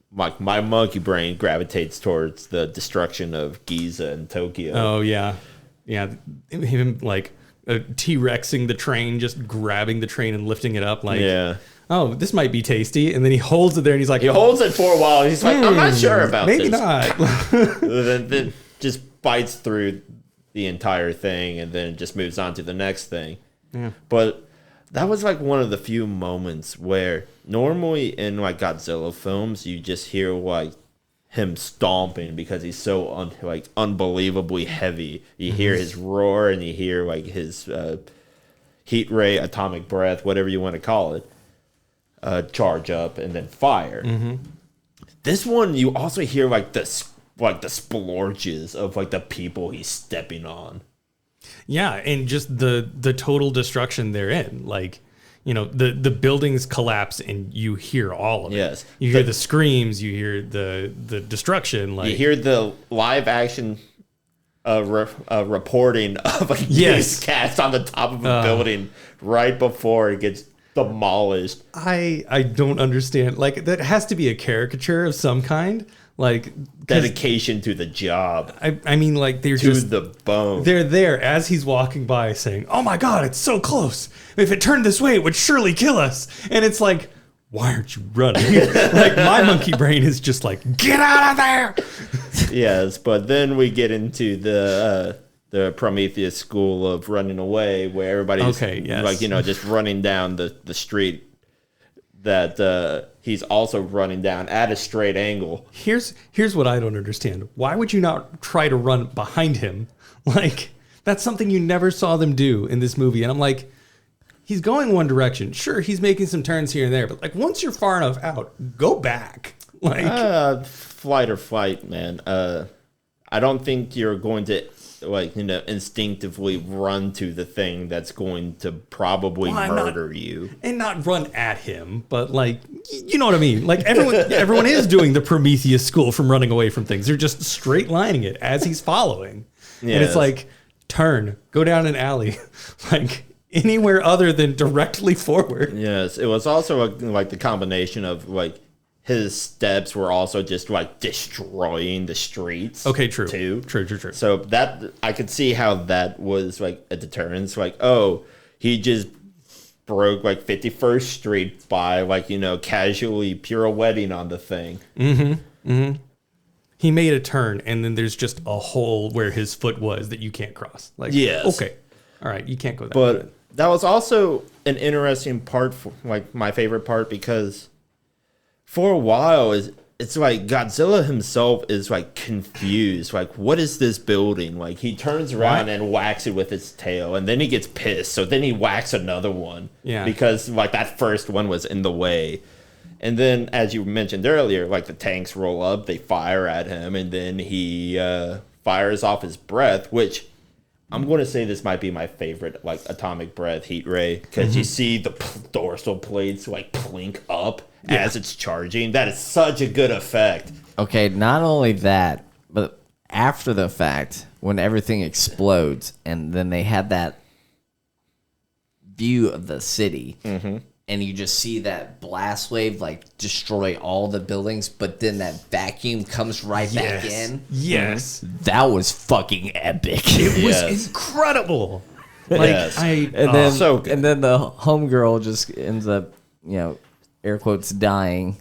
Speaker 1: My monkey brain gravitates towards the destruction of Giza and Tokyo.
Speaker 3: Oh yeah, him like T-Rexing the train, just grabbing the train and lifting it up. Like,
Speaker 1: Yeah.
Speaker 3: oh, this might be tasty, and then he holds it there, and he's like,
Speaker 1: He holds it for a while. And he's like, I'm not sure about
Speaker 3: maybe
Speaker 1: this.
Speaker 3: not.
Speaker 1: Then just bites through the entire thing, and then just moves on to the next thing.
Speaker 3: Yeah.
Speaker 1: But that was like one of the few moments where normally in like Godzilla films, you just hear like him stomping because he's so unbelievably heavy. You hear his roar and you hear like his heat ray, atomic breath, whatever you want to call it, charge up and then fire. This one, you also hear like the splorges of like the people he's stepping on.
Speaker 3: Yeah, and just the total destruction they're in. Like, the buildings collapse and you hear all of it.
Speaker 1: Yes.
Speaker 3: You hear the screams, you hear the destruction. Like
Speaker 1: you hear the live action reporting of a newscast on the top of a building right before it gets demolished.
Speaker 3: I don't understand. Like, that has to be a caricature of some kind. Like,
Speaker 1: dedication to the job.
Speaker 3: I mean, like, they're
Speaker 1: to
Speaker 3: just
Speaker 1: the bone.
Speaker 3: They're there as he's walking by saying, "Oh my God, it's so close. If it turned this way, it would surely kill us." And it's like, why aren't you running? Like, my monkey brain is just like, get out of there.
Speaker 1: Yes, but then we get into the Prometheus school of running away, where everybody's like, just running down the street that he's also running down at a straight angle.
Speaker 3: Here's what I don't understand. Why would you not try to run behind him? Like, that's something you never saw them do in this movie. And I'm like, he's going one direction. Sure, he's making some turns here and there, but like, once you're far enough out, go back. Like,
Speaker 1: flight or fight, man. I don't think you're going to instinctively run to the thing that's going to probably murder you.
Speaker 3: And not run at him, but like, you know what I mean? Like, everyone is doing the Prometheus school from running away from things. They're just straight lining it as he's following. Yes. And it's like, turn, go down an alley, like anywhere other than directly forward.
Speaker 1: Yes, it was also like the combination of like his steps were also just like destroying the streets.
Speaker 3: Okay, true.
Speaker 1: Too.
Speaker 3: True.
Speaker 1: So that I could see how that was like a deterrence. Like, oh, he just broke like 51st Street by like, casually pirouetting on the thing.
Speaker 3: He made a turn and then there's just a hole where his foot was that you can't cross. Like,
Speaker 1: yes.
Speaker 3: Okay. All right, you can't go that way.
Speaker 1: But that was also an interesting part, like my favorite part, because for a while, it's like Godzilla himself is like confused. Like, what is this building? Like, he turns around and whacks it with his tail, and then he gets pissed. So then he whacks another one. Yeah. Because like that first one was in the way. And then, as you mentioned earlier, like the tanks roll up, they fire at him, and then he fires off his breath, which I'm going to say this might be my favorite, like atomic breath heat ray, because you see the dorsal plates like plink up as it's charging. That is such a good effect.
Speaker 2: Okay, not only that, but after the fact, when everything explodes, and then they had that view of the city, and you just see that blast wave like destroy all the buildings, but then that vacuum comes right back in.
Speaker 3: Yes.
Speaker 2: That was fucking epic.
Speaker 3: It was incredible. Like,
Speaker 2: and then the homegirl just ends up, air quotes, dying.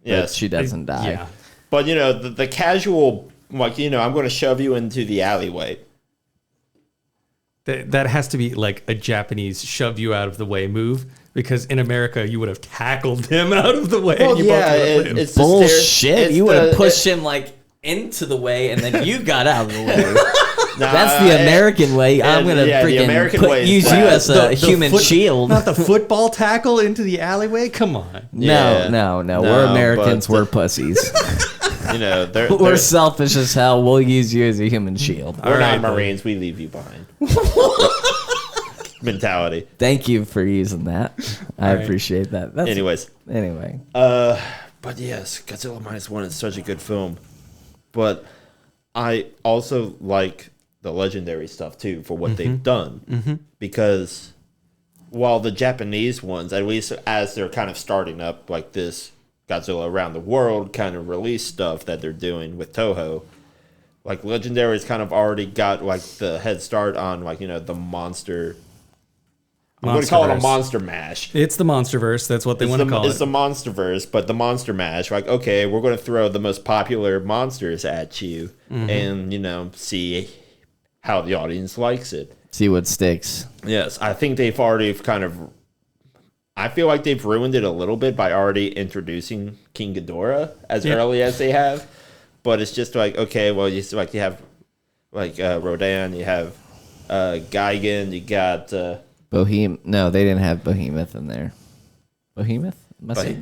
Speaker 2: But she doesn't die.
Speaker 3: Yeah.
Speaker 1: But, the casual, like, I'm going to shove you into the alleyway.
Speaker 3: That has to be like a Japanese shove you out of the way move, because in America you would have tackled him out of the way.
Speaker 1: Well,
Speaker 3: and you both
Speaker 1: it's
Speaker 2: bullshit. You would have pushed him like into the way, and then you got out of the way. That's the American way. I'm gonna freaking use you as a human shield.
Speaker 3: Not the football tackle into the alleyway. Come on.
Speaker 2: No. We're Americans. We're pussies. We're selfish as hell. We'll use you as a human shield.
Speaker 1: We're not Marines. We leave you behind. Mentality.
Speaker 2: Thank you for using that. I appreciate that.
Speaker 1: Anyway. But yes, Godzilla -1 is such a good film. But I also like the legendary stuff too for what they've done. Because while the Japanese ones, at least as they're kind of starting up like this Godzilla Around the World kind of release stuff that they're doing with Toho, like Legendary's kind of already got like the head start on like, the monster. I'm going to call it a monster mash.
Speaker 3: It's the Monsterverse. That's what they want to call it.
Speaker 1: It's the Monsterverse, but the monster mash. Like, okay, we're going to throw the most popular monsters at you and, see how the audience likes it.
Speaker 2: See what sticks.
Speaker 1: Yes, I think they've already I feel like they've ruined it a little bit by already introducing King Ghidorah as early as they have. But it's just like, okay, well, you have like Rodan, you have Gigan, you got...
Speaker 2: No, they didn't have Behemoth in there. Behemoth?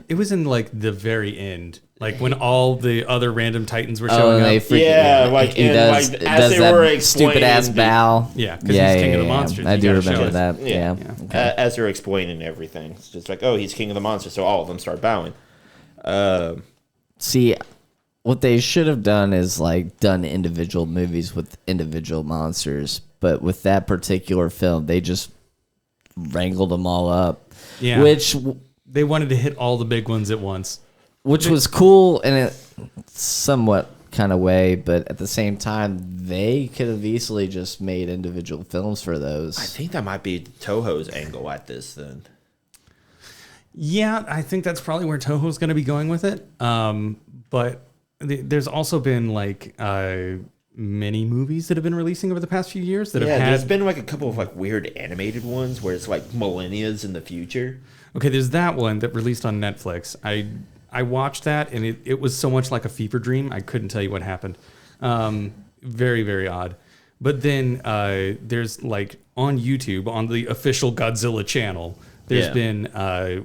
Speaker 3: It was in like the very end, like when all the other random Titans were
Speaker 2: Oh,
Speaker 3: showing
Speaker 2: and they
Speaker 3: up.
Speaker 1: Yeah, like
Speaker 2: he
Speaker 1: and
Speaker 2: does,
Speaker 1: like
Speaker 2: it
Speaker 1: as
Speaker 2: does
Speaker 1: they
Speaker 2: that
Speaker 1: were explaining
Speaker 2: stupid ass bow.
Speaker 3: Yeah, because he's king of the monsters.
Speaker 2: I
Speaker 3: You
Speaker 2: do
Speaker 3: gotta show
Speaker 2: remember
Speaker 3: us.
Speaker 2: that. Yeah.
Speaker 1: As they're explaining everything, it's just like, oh, he's king of the monsters, so all of them start bowing.
Speaker 2: See, what they should have done is like done individual movies with individual monsters, but with that particular film, they just wrangled them all up.
Speaker 3: Yeah.
Speaker 2: Which
Speaker 3: They wanted to hit all the big ones at once.
Speaker 2: was cool in a somewhat kind of way, but at the same time, they could have easily just made individual films for those.
Speaker 1: I think that might be Toho's angle at this then.
Speaker 3: Yeah, I think that's probably where Toho's going to be going with it. But there's also been like many movies that have been releasing over the past few years that have
Speaker 1: There's
Speaker 3: had.
Speaker 1: been like a couple of like weird animated ones where it's like millennias in the future.
Speaker 3: Okay, there's that one that released on Netflix. I watched that and it was so much like a fever dream. I couldn't tell you what happened. Very, very odd. But then there's like on YouTube, on the official Godzilla channel, there's been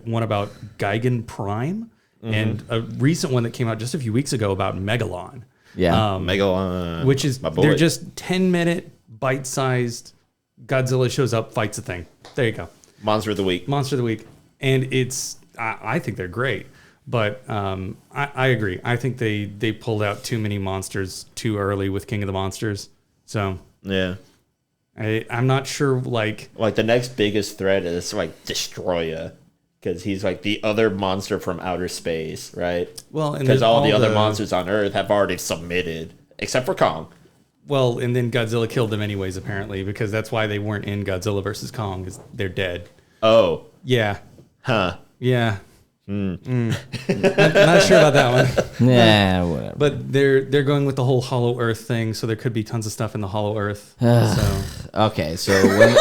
Speaker 3: one about Gigan Prime and a recent one that came out just a few weeks ago about Megalon.
Speaker 2: Yeah.
Speaker 1: Megalon,
Speaker 3: Which is,
Speaker 1: my boy.
Speaker 3: they're just 10-minute, bite-sized, Godzilla shows up, fights a thing. There you go.
Speaker 1: Monster of the Week.
Speaker 3: Monster of the Week. And it's, I think they're great. But I agree. I think they pulled out too many monsters too early with King of the Monsters. So
Speaker 1: Yeah.
Speaker 3: I'm not sure, like
Speaker 1: Like the next biggest threat is like Destroya, because he's like the other monster from outer space, right?
Speaker 3: well, and
Speaker 1: Because
Speaker 3: then
Speaker 1: all the other monsters on Earth have already submitted, except for Kong.
Speaker 3: Well, and then Godzilla killed them anyways, apparently, because that's why they weren't in Godzilla versus Kong, is they're dead.
Speaker 1: Oh,
Speaker 3: Yeah,
Speaker 1: huh.
Speaker 3: yeah. Not sure about that one.
Speaker 2: Yeah, whatever.
Speaker 3: But they're going with the whole Hollow Earth thing, so there could be tons of stuff in the Hollow Earth. So
Speaker 2: Okay, so when,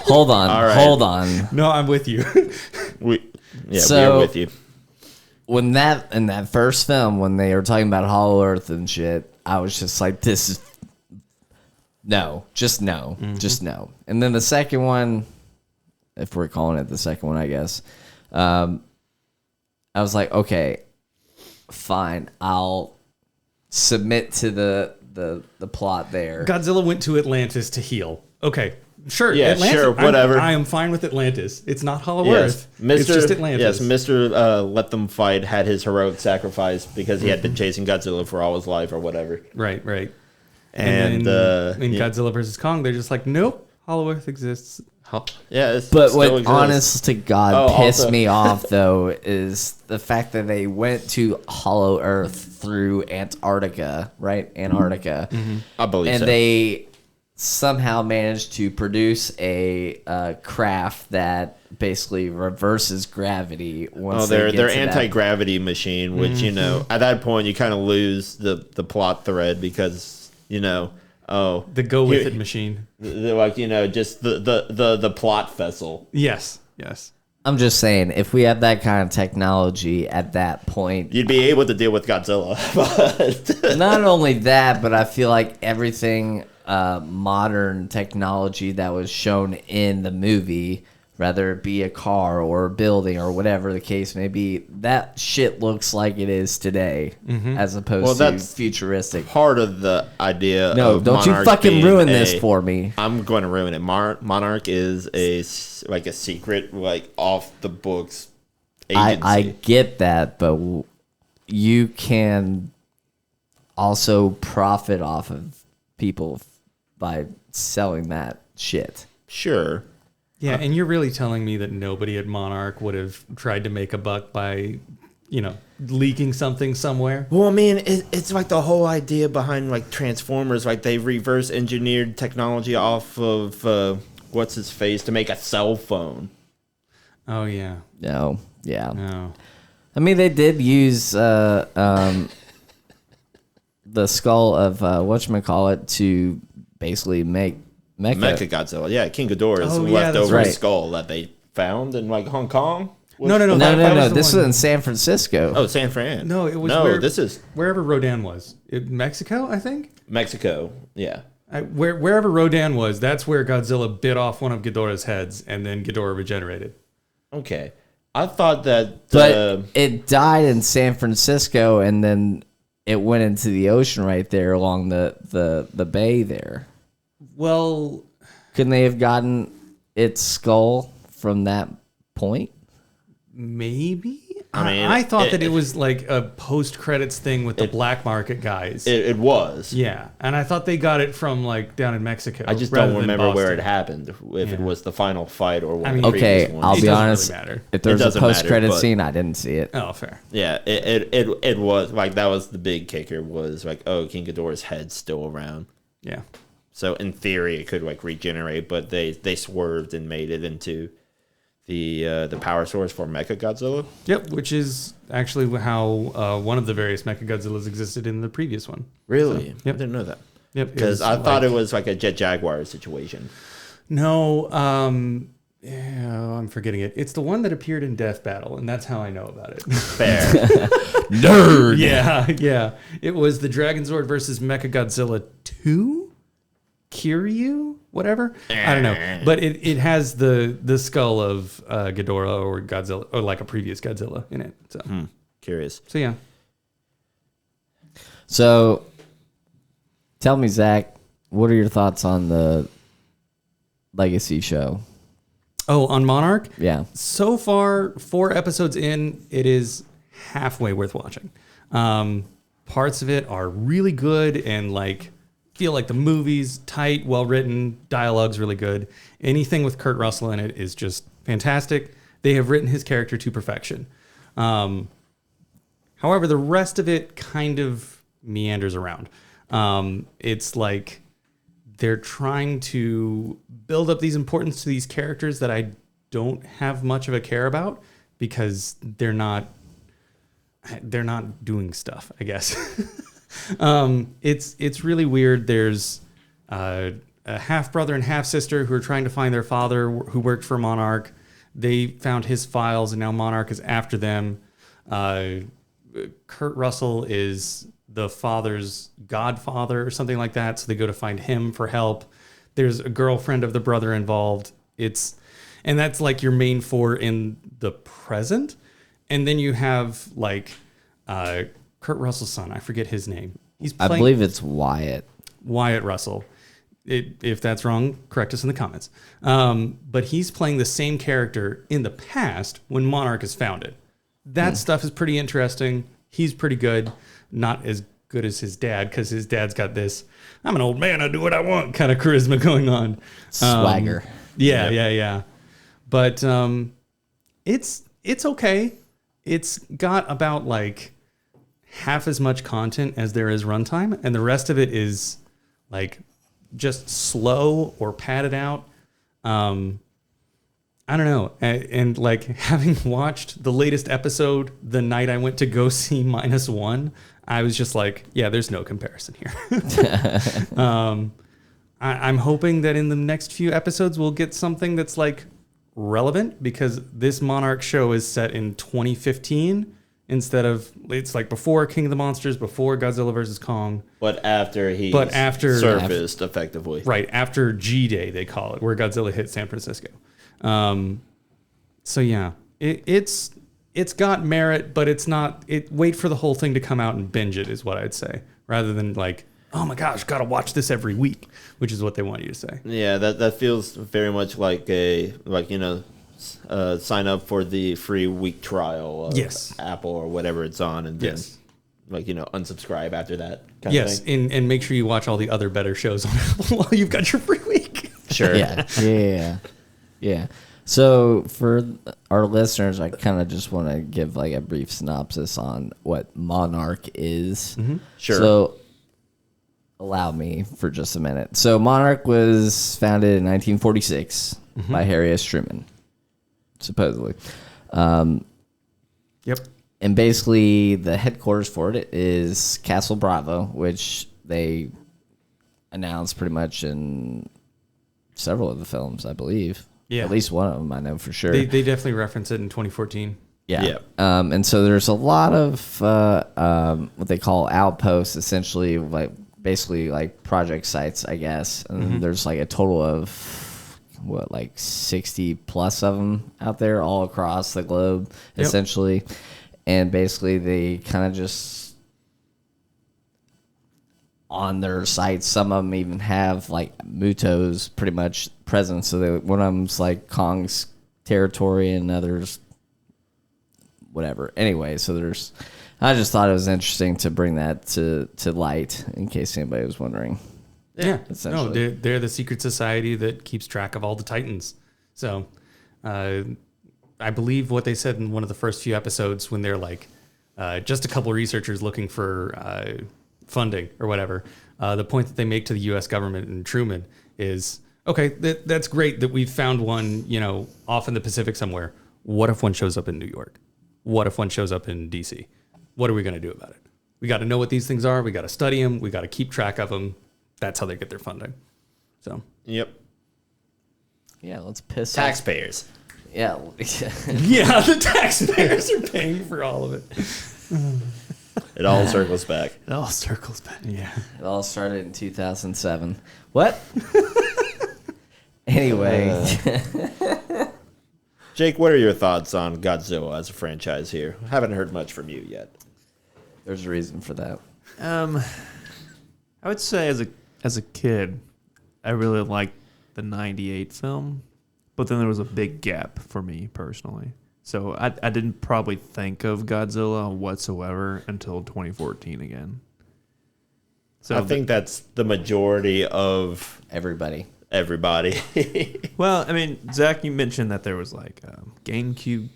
Speaker 2: hold on,
Speaker 1: All right.
Speaker 2: hold on.
Speaker 3: no, I'm with you.
Speaker 1: We
Speaker 2: So-
Speaker 1: are with you.
Speaker 2: When that in that first film, when they were talking about Hollow Earth and shit, I was just like, this is no, just no, just no. And then the second one, if we're calling it the second one, I guess, I was like, okay, fine, I'll submit to the plot there.
Speaker 3: Godzilla went to Atlantis to heal. Okay, sure.
Speaker 1: Yeah, sure, whatever.
Speaker 3: I am fine with Atlantis. It's not Hollow
Speaker 1: Yes,
Speaker 3: Earth. It's just Atlantis.
Speaker 1: Yes, Mr. Let Them Fight had his heroic sacrifice because he had been chasing Godzilla for all his life or whatever.
Speaker 3: Right, right.
Speaker 1: And
Speaker 3: then in
Speaker 1: yeah.
Speaker 3: Godzilla versus Kong, they're just like, nope, Hollow Earth exists.
Speaker 1: Yeah, it
Speaker 2: But
Speaker 1: still
Speaker 2: what
Speaker 1: exists.
Speaker 2: honest to God
Speaker 1: Oh,
Speaker 2: pissed
Speaker 1: also-
Speaker 2: me off though is the fact that they went to Hollow Earth through Antarctica, right? Antarctica,
Speaker 1: I believe
Speaker 2: and
Speaker 1: so.
Speaker 2: they somehow managed to produce a craft that basically reverses gravity. Once
Speaker 1: Oh,
Speaker 2: they
Speaker 1: their
Speaker 2: get to that-
Speaker 1: anti-gravity machine, which you know, at that point you kind of lose the plot thread because you know,
Speaker 3: The go with
Speaker 1: Here-
Speaker 3: it machine.
Speaker 1: like you know, just the plot vessel.
Speaker 3: Yes, yes.
Speaker 2: I'm just saying, if we had that kind of technology at that point,
Speaker 1: You'd be able to deal with Godzilla, but
Speaker 2: not only that, but I feel like everything modern technology that was shown in the movie, whether it be a car or a building or whatever the case may be, that shit looks like it is today, as opposed
Speaker 1: Well,
Speaker 2: to
Speaker 1: that's
Speaker 2: futuristic.
Speaker 1: part of the idea.
Speaker 2: No,
Speaker 1: of
Speaker 2: don't you
Speaker 1: Monarch
Speaker 2: fucking
Speaker 1: being
Speaker 2: ruin this
Speaker 1: a-
Speaker 2: for me.
Speaker 1: I'm going to ruin it. Monarch is like a secret, like off the books agency.
Speaker 2: I get that, but you can also profit off of people by selling that shit.
Speaker 1: Sure.
Speaker 3: Yeah, and you're really telling me that nobody at Monarch would have tried to make a buck by, leaking something somewhere?
Speaker 1: Well, I mean, it's like the whole idea behind like Transformers. Like they reverse engineered technology off of what's his face to make a cell phone.
Speaker 3: Oh, yeah.
Speaker 2: No, yeah.
Speaker 3: No.
Speaker 2: I mean, they did use the skull of whatchamacallit to basically make Mecha.
Speaker 1: Mechagodzilla. Yeah, King Ghidorah is
Speaker 3: Oh,
Speaker 1: the
Speaker 3: yeah, that's
Speaker 1: leftover
Speaker 2: right.
Speaker 1: skull that they found in like Hong Kong.
Speaker 3: No.
Speaker 2: No,
Speaker 3: that was
Speaker 2: no.
Speaker 3: the
Speaker 2: This
Speaker 3: one-
Speaker 2: was in San Francisco.
Speaker 1: Oh, San Fran.
Speaker 3: No, it was
Speaker 1: no. This is
Speaker 3: wherever Rodan was. Mexico, I think?
Speaker 1: Mexico. Yeah.
Speaker 3: Wherever Rodan was, that's where Godzilla bit off one of Ghidorah's heads, and then Ghidorah regenerated.
Speaker 1: Okay. I thought that.
Speaker 2: But it died in San Francisco, and then it went into the ocean right there along the bay there.
Speaker 3: Well,
Speaker 2: Couldn't they have gotten its skull from that point?
Speaker 3: maybe.
Speaker 1: I mean,
Speaker 3: I thought that it was like a post-credits thing with the black market guys.
Speaker 1: it was.
Speaker 3: Yeah, and I thought they got it from like down in Mexico.
Speaker 1: I just
Speaker 3: rather
Speaker 1: don't
Speaker 3: than
Speaker 1: remember where
Speaker 3: Boston.
Speaker 1: it happened. If it was the final fight or one
Speaker 3: I
Speaker 1: of
Speaker 3: mean,
Speaker 1: the
Speaker 2: Okay,
Speaker 1: previous ones.
Speaker 2: I'll
Speaker 3: It
Speaker 2: be
Speaker 3: doesn't really
Speaker 2: honest.
Speaker 3: matter.
Speaker 2: If there's a
Speaker 1: doesn't matter,
Speaker 2: post-credit
Speaker 1: but-
Speaker 2: scene, I didn't see it.
Speaker 3: Oh, fair.
Speaker 1: Yeah, it was like that was the big kicker was like, oh, King Ghidorah's head's still around.
Speaker 3: Yeah.
Speaker 1: So in theory, it could like regenerate, but they swerved and made it into the power source for Mechagodzilla.
Speaker 3: Yep, which is actually how one of the various Mechagodzillas existed in the previous one.
Speaker 1: Really?
Speaker 3: yep.
Speaker 1: I didn't know that.
Speaker 3: Yep,
Speaker 1: Because I thought it was like a Jet Jaguar situation.
Speaker 3: No, yeah, I'm forgetting it. It's the one that appeared in Death Battle, and that's how I know about it.
Speaker 1: Fair.
Speaker 2: Nerd.
Speaker 3: yeah. It was the Dragonzord versus Mechagodzilla 2? Kiryu? Whatever? I don't know. But it has the skull of Ghidorah or Godzilla, or like a previous Godzilla in it. So,
Speaker 1: Curious.
Speaker 3: so yeah.
Speaker 2: So, tell me, Zach, what are your thoughts on the Legacy show?
Speaker 3: Oh, on Monarch?
Speaker 2: Yeah.
Speaker 3: So far, 4 episodes in, it is halfway worth watching. Parts of it are really good and like feel like the movie's tight, well written, dialogue's really good. Anything with Kurt Russell in it is just fantastic. They have written his character to perfection. However, the rest of it kind of meanders around. It's like they're trying to build up these importance to these characters that I don't have much of a care about because they're not doing stuff, I guess. It's really weird. There's a half brother and half sister who are trying to find their father who worked for Monarch. They found his files and now Monarch is after them. Kurt Russell is the father's godfather or something like that. So they go to find him for help. There's a girlfriend of the brother involved. And that's like your main 4 in the present. And then you have like Kurt Russell's son. I forget his name. He's
Speaker 2: I
Speaker 3: playing
Speaker 2: believe it's Wyatt.
Speaker 3: Wyatt Russell. If that's wrong, correct us in the comments. But he's playing the same character in the past when Monarch is founded. That stuff is pretty interesting. He's pretty good. Not as good as his dad because his dad's got this, I'm an old man, I do what I want kind of charisma going on.
Speaker 2: Swagger.
Speaker 3: Yeah. But it's okay. It's got about like half as much content as there is runtime, and the rest of it is like just slow or padded out. I don't know. And like having watched the latest episode the night I went to go see -1, I was just like, yeah, there's no comparison here. I'm hoping that in the next few episodes we'll get something that's like relevant because this Monarch show is set in 2015 instead of, it's like before King of the Monsters, before Godzilla vs. Kong.
Speaker 1: But after he surfaced effectively.
Speaker 3: Right, after G-Day, they call it, where Godzilla hit San Francisco. So yeah, it's got merit, but it's not, wait for the whole thing to come out and binge it is what I'd say, rather than like, oh my gosh, gotta watch this every week, which is what they want you to say.
Speaker 1: Yeah, that feels very much like sign up for the free week trial of Apple or whatever it's on, and then unsubscribe after that kind of thing.
Speaker 3: And make sure you watch all the other better shows on Apple while you've got your free week.
Speaker 1: Sure.
Speaker 2: Yeah. So for our listeners, I kind of just want to give like a brief synopsis on what Monarch is.
Speaker 3: Mm-hmm.
Speaker 1: Sure.
Speaker 2: So allow me for just a minute. So Monarch was founded in 1946 by Harry S. Truman, supposedly.
Speaker 3: Yep.
Speaker 2: And basically the headquarters for it is Castle Bravo, which they announced pretty much in several of the films, I believe.
Speaker 3: Yeah.
Speaker 2: At least one of them I know for sure.
Speaker 3: They definitely reference it in 2014.
Speaker 2: Yeah. And so there's a lot of what they call outposts, essentially, like basically like project sites, I guess. And there's like a total of like 60 plus of them out there all across the globe, essentially. And basically they kind of just on their sites, some of them even have like Mutos pretty much present. So one of them's like Kong's territory and others whatever. Anyway, so I just thought it was interesting to bring that to light in case anybody was wondering.
Speaker 3: Yeah, no, they're the secret society that keeps track of all the Titans. So, I believe what they said in one of the first few episodes when they're like, just a couple researchers looking for funding or whatever. The point that they make to the U.S. government and Truman is, okay, that's great that we've found one, off in the Pacific somewhere. What if one shows up in New York? What if one shows up in D.C.? What are we going to do about it? We got to know what these things are. We got to study them. We got to keep track of them. That's how they get their funding. So.
Speaker 1: Yep.
Speaker 2: Yeah, let's piss
Speaker 1: taxpayers.
Speaker 2: Yeah.
Speaker 3: Yeah, the taxpayers are paying for all of it.
Speaker 1: It all circles back.
Speaker 4: It all circles back.
Speaker 3: Yeah.
Speaker 2: It all started in 2007. What? Anyway.
Speaker 1: Jake, what are your thoughts on Godzilla as a franchise here? I haven't heard much from you yet.
Speaker 2: There's a reason for that.
Speaker 4: I would say as a kid, I really liked the 98 film, but then there was a big gap for me personally. So I didn't probably think of Godzilla whatsoever until 2014 again. So
Speaker 1: I think that's the majority of
Speaker 2: everybody.
Speaker 4: Well, I mean, Zach, you mentioned that there was like a GameCube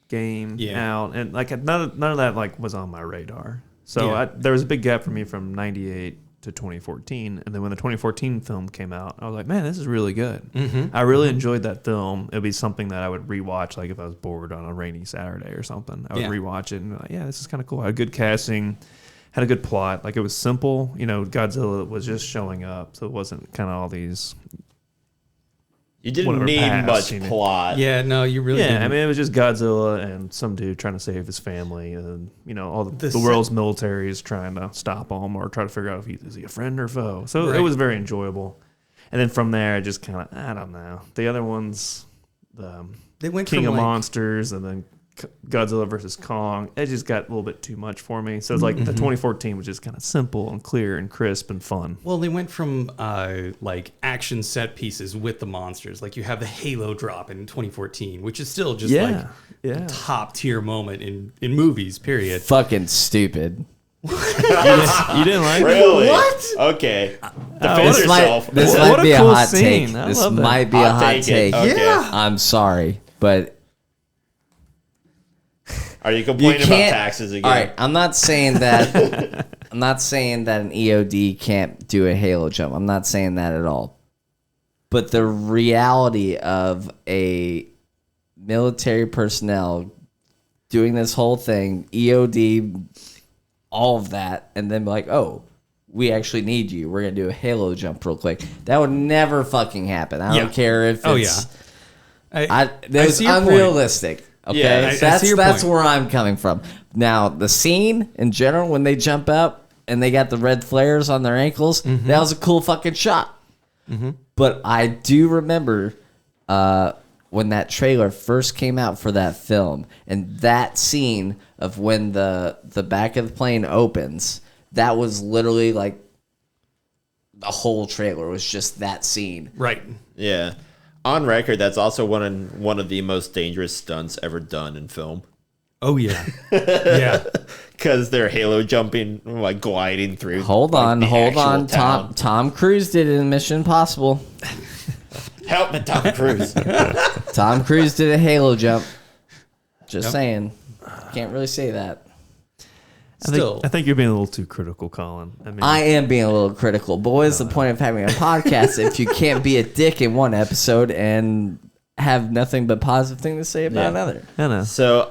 Speaker 4: game out, and like none of that like was on my radar. So there was a big gap for me from 98 to 2014, and then when the 2014 film came out, I was like, man, this is really good. I really enjoyed that film. It would be something that I would rewatch, like if I was bored on a rainy Saturday or something. I would rewatch it and be like, yeah, this is kind of cool. I had good casting, had a good plot. Like it was simple. Godzilla was just showing up, so it wasn't kind of all these.
Speaker 1: You didn't need much plot.
Speaker 3: Yeah, no, you really didn't.
Speaker 4: I mean, it was just Godzilla and some dude trying to save his family, and all the world's military is trying to stop him or try to figure out if is he a friend or foe. So it was very enjoyable. And then from there, I just kind of, I don't know. The other ones,
Speaker 3: they went
Speaker 4: King
Speaker 3: from
Speaker 4: of Monsters, and then Godzilla versus Kong. It just got a little bit too much for me. So it's like the 2014 was just kind of simple and clear and crisp and fun.
Speaker 3: Well, they went from like action set pieces with the monsters. Like you have the Halo drop in 2014, which is still just a top tier moment in movies, period.
Speaker 2: Fucking stupid.
Speaker 4: You didn't like it?
Speaker 1: Really?
Speaker 2: What?
Speaker 1: Okay. Defend yourself.
Speaker 2: This might be a hot take. This might be a hot take.
Speaker 1: Okay.
Speaker 2: Yeah. I'm sorry, but
Speaker 1: are you complaining about taxes again?
Speaker 2: All right, I'm not saying that. I'm not saying that an EOD can't do a Halo jump. I'm not saying that at all. But the reality of a military personnel doing this whole thing, EOD, all of that, and then be like, oh, we actually need you. We're gonna do a Halo jump real quick. That would never fucking happen. I don't care if it's. That's unrealistic. Point. Okay,
Speaker 3: yeah,
Speaker 2: that's where I'm coming from. Now, the scene in general, when they jump up and they got the red flares on their ankles, that was a cool fucking shot. But I do remember when that trailer first came out for that film, and that scene of when the back of the plane opens, that was literally like the whole trailer was just that scene.
Speaker 3: Right.
Speaker 1: Yeah. On record, that's also one of the most dangerous stunts ever done in film.
Speaker 3: Oh yeah, yeah.
Speaker 1: Because they're Halo jumping, like gliding through.
Speaker 2: Hold on. Tom Cruise did it in Mission Impossible.
Speaker 1: Help me, Tom Cruise.
Speaker 2: Tom Cruise did a Halo jump. Just saying. Can't really say that.
Speaker 4: I think you're being a little too critical, Colin.
Speaker 2: I am being a little critical. But what is the point of having a podcast if you can't be a dick in one episode and have nothing but positive thing to say about another?
Speaker 4: I know.
Speaker 1: So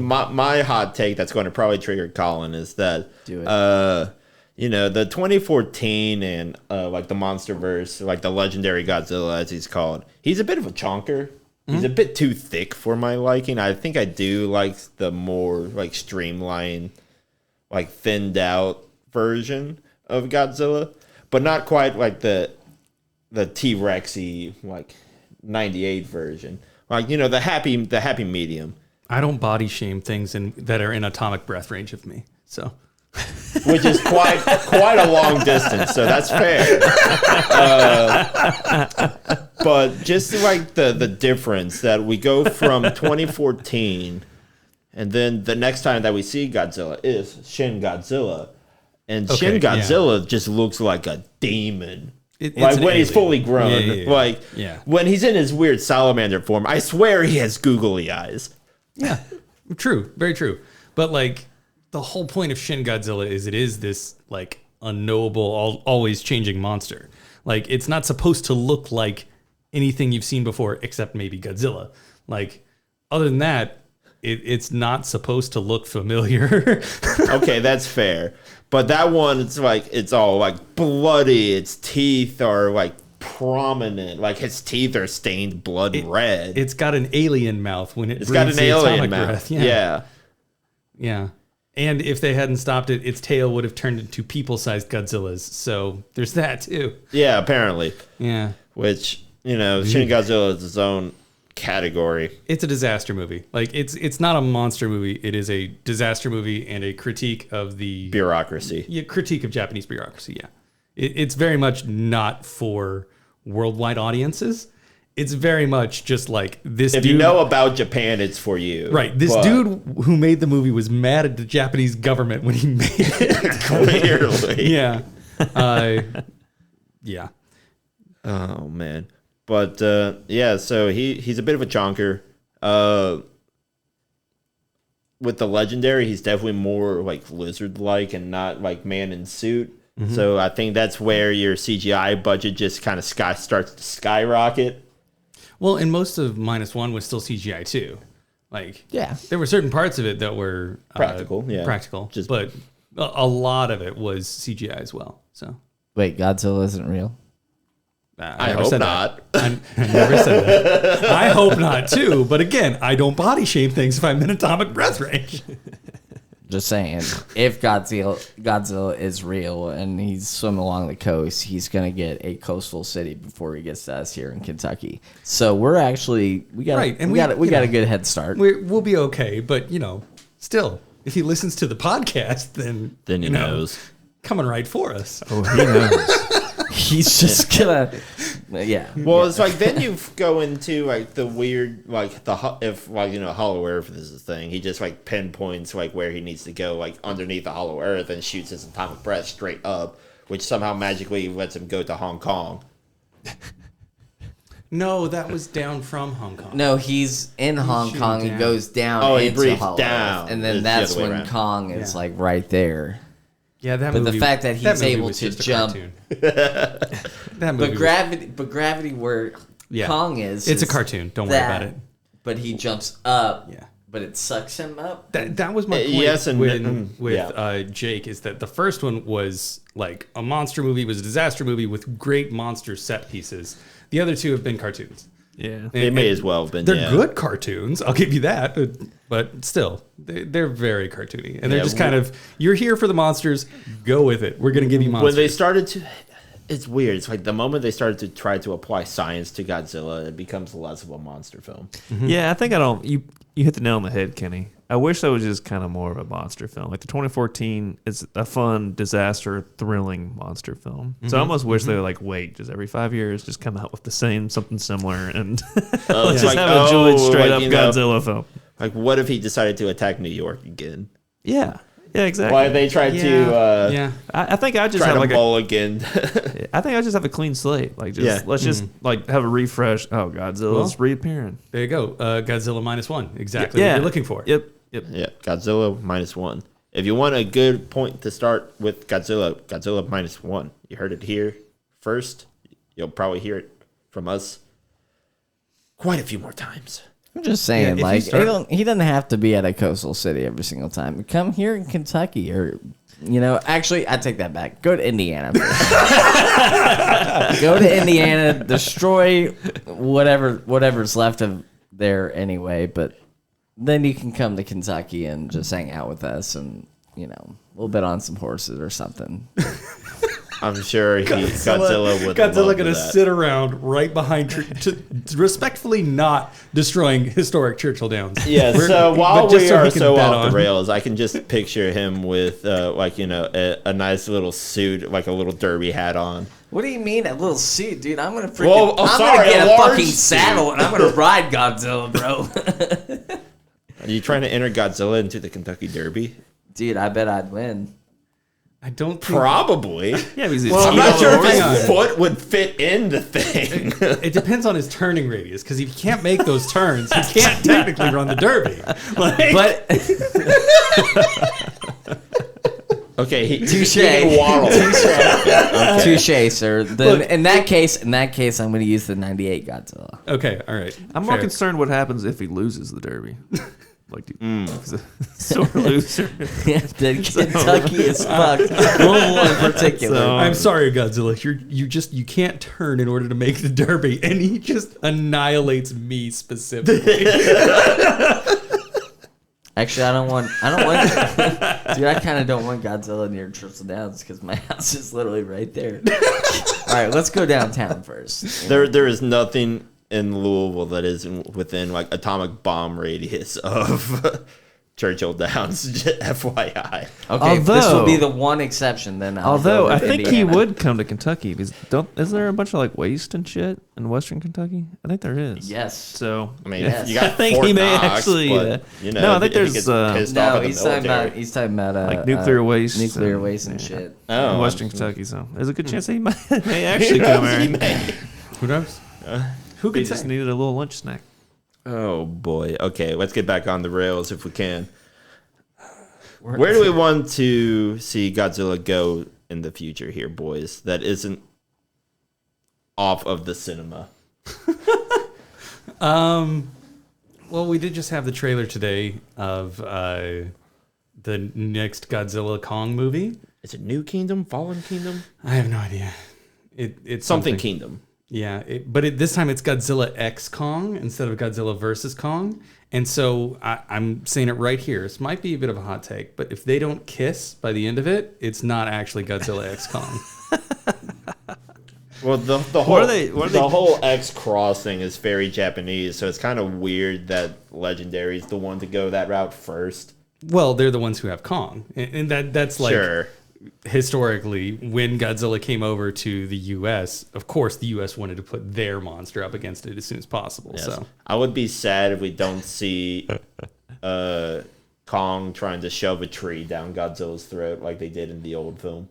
Speaker 1: my hot take that's going to probably trigger Colin is that the 2014 and like the MonsterVerse, like the legendary Godzilla as he's called, he's a bit of a chonker. He's a bit too thick for my liking. I think I do like the more like streamlined, like thinned out version of Godzilla, but not quite like the T-Rexy like '98 version. Like, you know, the happy medium.
Speaker 3: I don't body shame things that are in atomic breath range of me. So,
Speaker 1: which is quite a long distance, so that's fair. But just like the difference that we go from 2014, and then the next time that we see Godzilla is Shin Godzilla, and Shin Godzilla just looks like a demon. Like when he's fully grown, when he's in his weird salamander form, I swear he has googly eyes.
Speaker 3: Yeah, true, very true. But like the whole point of Shin Godzilla is it is this like unknowable, always changing monster. Like it's not supposed to look like anything you've seen before, except maybe Godzilla. Like other than that, it's not supposed to look familiar.
Speaker 1: Okay, that's fair. But that one, it's like it's all like bloody. Its teeth are like prominent, like his teeth are stained blood red.
Speaker 3: It's got an alien mouth when it's
Speaker 1: got an alien mouth.
Speaker 3: Breath.
Speaker 1: Yeah.
Speaker 3: And if they hadn't stopped it, its tail would have turned into people-sized Godzillas. So there's that too.
Speaker 1: Yeah, apparently.
Speaker 3: Yeah.
Speaker 1: Which, you know, Shin Godzilla is its own category.
Speaker 3: It's a disaster movie. Like it's not a monster movie. It is a disaster movie and a critique of the
Speaker 1: bureaucracy.
Speaker 3: Yeah, critique of Japanese bureaucracy. Yeah. It's very much not for worldwide audiences. It's very much just like this
Speaker 1: if
Speaker 3: dude.
Speaker 1: You know about Japan, it's for you.
Speaker 3: Right. This dude who made the movie was mad at the Japanese government when he made it.
Speaker 1: Clearly.
Speaker 3: Yeah. Yeah.
Speaker 1: Oh, man. But, so he's a bit of a chonker. With the Legendary, he's definitely more like lizard-like and not like man in suit. Mm-hmm. So I think that's where your CGI budget just kind of starts to skyrocket.
Speaker 3: Well, and most of -1 was still CGI too. Like, there were certain parts of it that were
Speaker 1: practical,
Speaker 3: but a lot of it was CGI as well. So
Speaker 2: wait, Godzilla isn't real?
Speaker 1: I hope not.
Speaker 3: I never said that. I hope not too. But again, I don't body shame things if I'm in atomic breath range.
Speaker 2: Just saying, if Godzilla is real and he's swimming along the coast, he's gonna get a coastal city before he gets to us here in Kentucky. So we're actually we got a good head start.
Speaker 3: We'll be okay, but you know, still, if he listens to the podcast, then
Speaker 1: he knows
Speaker 3: coming right for us.
Speaker 4: Oh, he knows.
Speaker 2: He's just gonna,
Speaker 1: Well, it's like then you go into like the weird, like if like you know Hollow Earth is his thing. He just like pinpoints like where he needs to go, like underneath the Hollow Earth, and shoots his atomic breath straight up, which somehow magically lets him go to Hong Kong.
Speaker 3: No, that was down from Hong Kong.
Speaker 2: No, he's in Hong Kong. He goes down.
Speaker 1: Oh, he
Speaker 2: into
Speaker 1: breathes
Speaker 2: Hollow
Speaker 1: down,
Speaker 2: Earth, and then that's when Kong is like right there.
Speaker 3: Yeah,
Speaker 2: but the fact that he's able to jump, but gravity where Kong is,
Speaker 3: it's a cartoon. Don't worry about it.
Speaker 2: But he jumps up. Yeah, but it sucks him up.
Speaker 3: That was my point.
Speaker 1: Yes, and
Speaker 3: with Jake is that the first one was like a monster movie, was a disaster movie with great monster set pieces. The other two have been cartoons.
Speaker 4: Yeah,
Speaker 1: they may as well have been.
Speaker 3: They're good cartoons. I'll give you that. But still, they're very cartoony, and they're just kind of you're here for the monsters. Go with it. We're gonna give you monsters.
Speaker 1: When they started to, it's weird. It's like the moment they started to try to apply science to Godzilla, it becomes less of a monster film.
Speaker 4: Mm-hmm. Yeah, I think I don't. You hit the nail on the head, Kenny. I wish that was just kind of more of a monster film. Like the 2014 is a fun, disaster, thrilling monster film. Mm-hmm. So I almost wish they would like wait just every 5 years, just come out with the same something similar, and let's just have a Julian straight up Godzilla film.
Speaker 1: Like, what if he decided to attack New York again?
Speaker 4: Yeah, exactly.
Speaker 1: Why they tried to?
Speaker 4: I think I just
Speaker 1: try
Speaker 4: have
Speaker 1: to
Speaker 4: like
Speaker 1: mulligan.
Speaker 4: I think I just have a clean slate. Like, let's just like have a refresh. Oh, Godzilla's reappearing.
Speaker 3: There you go. Godzilla -1. Exactly what you're looking for.
Speaker 4: Yep.
Speaker 1: Yeah, Godzilla -1. If you want a good point to start with Godzilla -1. You heard it here first. You'll probably hear it from us quite a few more times.
Speaker 2: I'm just saying, like, he doesn't have to be at a coastal city every single time. Come here in Kentucky, or actually, I take that back. Go to Indiana. Go to Indiana, destroy whatever's left of there anyway, but then you can come to Kentucky and just hang out with us and, a little bit on some horses or something.
Speaker 1: I'm sure Godzilla would love
Speaker 3: gonna
Speaker 1: that.
Speaker 3: sit around right behind, respectfully not destroying historic Churchill Downs.
Speaker 1: Yeah,
Speaker 3: We're-
Speaker 1: so while
Speaker 3: but just
Speaker 1: we
Speaker 3: so
Speaker 1: are
Speaker 3: he can
Speaker 1: so
Speaker 3: bet
Speaker 1: off
Speaker 3: on-
Speaker 1: the rails, I can just picture him with, a nice little suit, like a little derby hat on.
Speaker 2: What do you mean a little suit, dude? I'm gonna freaking.
Speaker 1: Well,
Speaker 2: I'm
Speaker 1: sorry,
Speaker 2: gonna get
Speaker 1: a
Speaker 2: a
Speaker 1: large
Speaker 2: fucking
Speaker 1: suit.
Speaker 2: saddle and I'm gonna ride Godzilla, bro.
Speaker 1: Are you trying to enter Godzilla into the Kentucky Derby?
Speaker 2: Dude, I bet I'd win.
Speaker 3: I don't think
Speaker 1: Probably.
Speaker 4: Yeah, because
Speaker 1: I'm not sure if
Speaker 3: hang on.
Speaker 1: his foot would fit in the thing.
Speaker 3: it depends on his turning radius because if he can't make those turns, he can't technically run the Derby. Like,
Speaker 2: But
Speaker 1: Okay,
Speaker 2: Touche.
Speaker 1: he can waddle.
Speaker 2: touche, sir. Then
Speaker 3: Look,
Speaker 2: in that case, I'm gonna use the '98 Godzilla.
Speaker 3: okay, all right.
Speaker 4: I'm more
Speaker 3: fair.
Speaker 4: concerned what happens if he loses the Derby. Like, dude, he's a sore loser.
Speaker 2: Then Kentucky is fucked. Louisville in particular.
Speaker 4: So-
Speaker 3: I'm sorry, Godzilla. You can't turn in order to make the Derby, and he just annihilates me specifically.
Speaker 2: Actually, I don't want. Dude, I kind of don't want Godzilla near Churchill Downs because my house is literally right there. All right, let's go downtown first.
Speaker 1: There is nothing in Louisville that isn't within like atomic bomb radius of Churchill Downs. FYI.
Speaker 2: Okay, this will
Speaker 4: Although-
Speaker 2: be the one exception. Then, I'll
Speaker 4: Although
Speaker 2: go
Speaker 4: I
Speaker 2: with
Speaker 4: think he
Speaker 2: Indiana.
Speaker 4: would come to Kentucky because isn't there a bunch of like waste and shit in Western Kentucky? I think there is.
Speaker 2: Yes.
Speaker 4: So
Speaker 1: I mean,
Speaker 2: Yes.
Speaker 1: you got
Speaker 4: I think
Speaker 1: Fort
Speaker 4: he may
Speaker 1: Knox,
Speaker 4: actually,
Speaker 1: but,
Speaker 4: no, I think
Speaker 1: if he
Speaker 4: there's,
Speaker 1: gets pissed off
Speaker 2: No,
Speaker 1: at the
Speaker 2: he's talking
Speaker 1: military.
Speaker 2: about. He's talking about
Speaker 4: like nuclear waste,
Speaker 2: nuclear waste and
Speaker 4: yeah.
Speaker 2: shit.
Speaker 1: Oh,
Speaker 4: in Western Kentucky. So there's a good chance that he may actually come
Speaker 1: He
Speaker 4: here.
Speaker 1: may.
Speaker 3: Who knows? Who
Speaker 4: He
Speaker 3: could
Speaker 4: just
Speaker 3: say?
Speaker 4: needed a little lunch snack.
Speaker 1: Oh boy. Okay, let's get back on the rails if we can. Where do we want to see Godzilla go in the future here, boys? That isn't off of the cinema.
Speaker 3: Well, we did just have the trailer today of the next Godzilla Kong movie.
Speaker 1: Is it New Kingdom, Fallen Kingdom?
Speaker 3: I have no idea. It's
Speaker 1: Something Kingdom.
Speaker 3: Yeah, but this time it's Godzilla X Kong instead of Godzilla versus Kong. And so I'm saying it right here. This might be a bit of a hot take, but if they don't kiss by the end of it, it's not actually Godzilla X Kong.
Speaker 1: Well, the whole
Speaker 4: What are they-
Speaker 1: the whole X cross thing is very Japanese, so it's kind of weird that Legendary is the one to go that route first.
Speaker 3: Well, they're the ones who have Kong, and that's like
Speaker 1: Sure.
Speaker 3: historically when Godzilla came over to the U.S. Of course, the U.S. wanted to put their monster up against it as soon as possible.
Speaker 1: Yes.
Speaker 3: So
Speaker 1: I would be sad if we don't see Kong trying to shove a tree down Godzilla's throat like they did in the old film.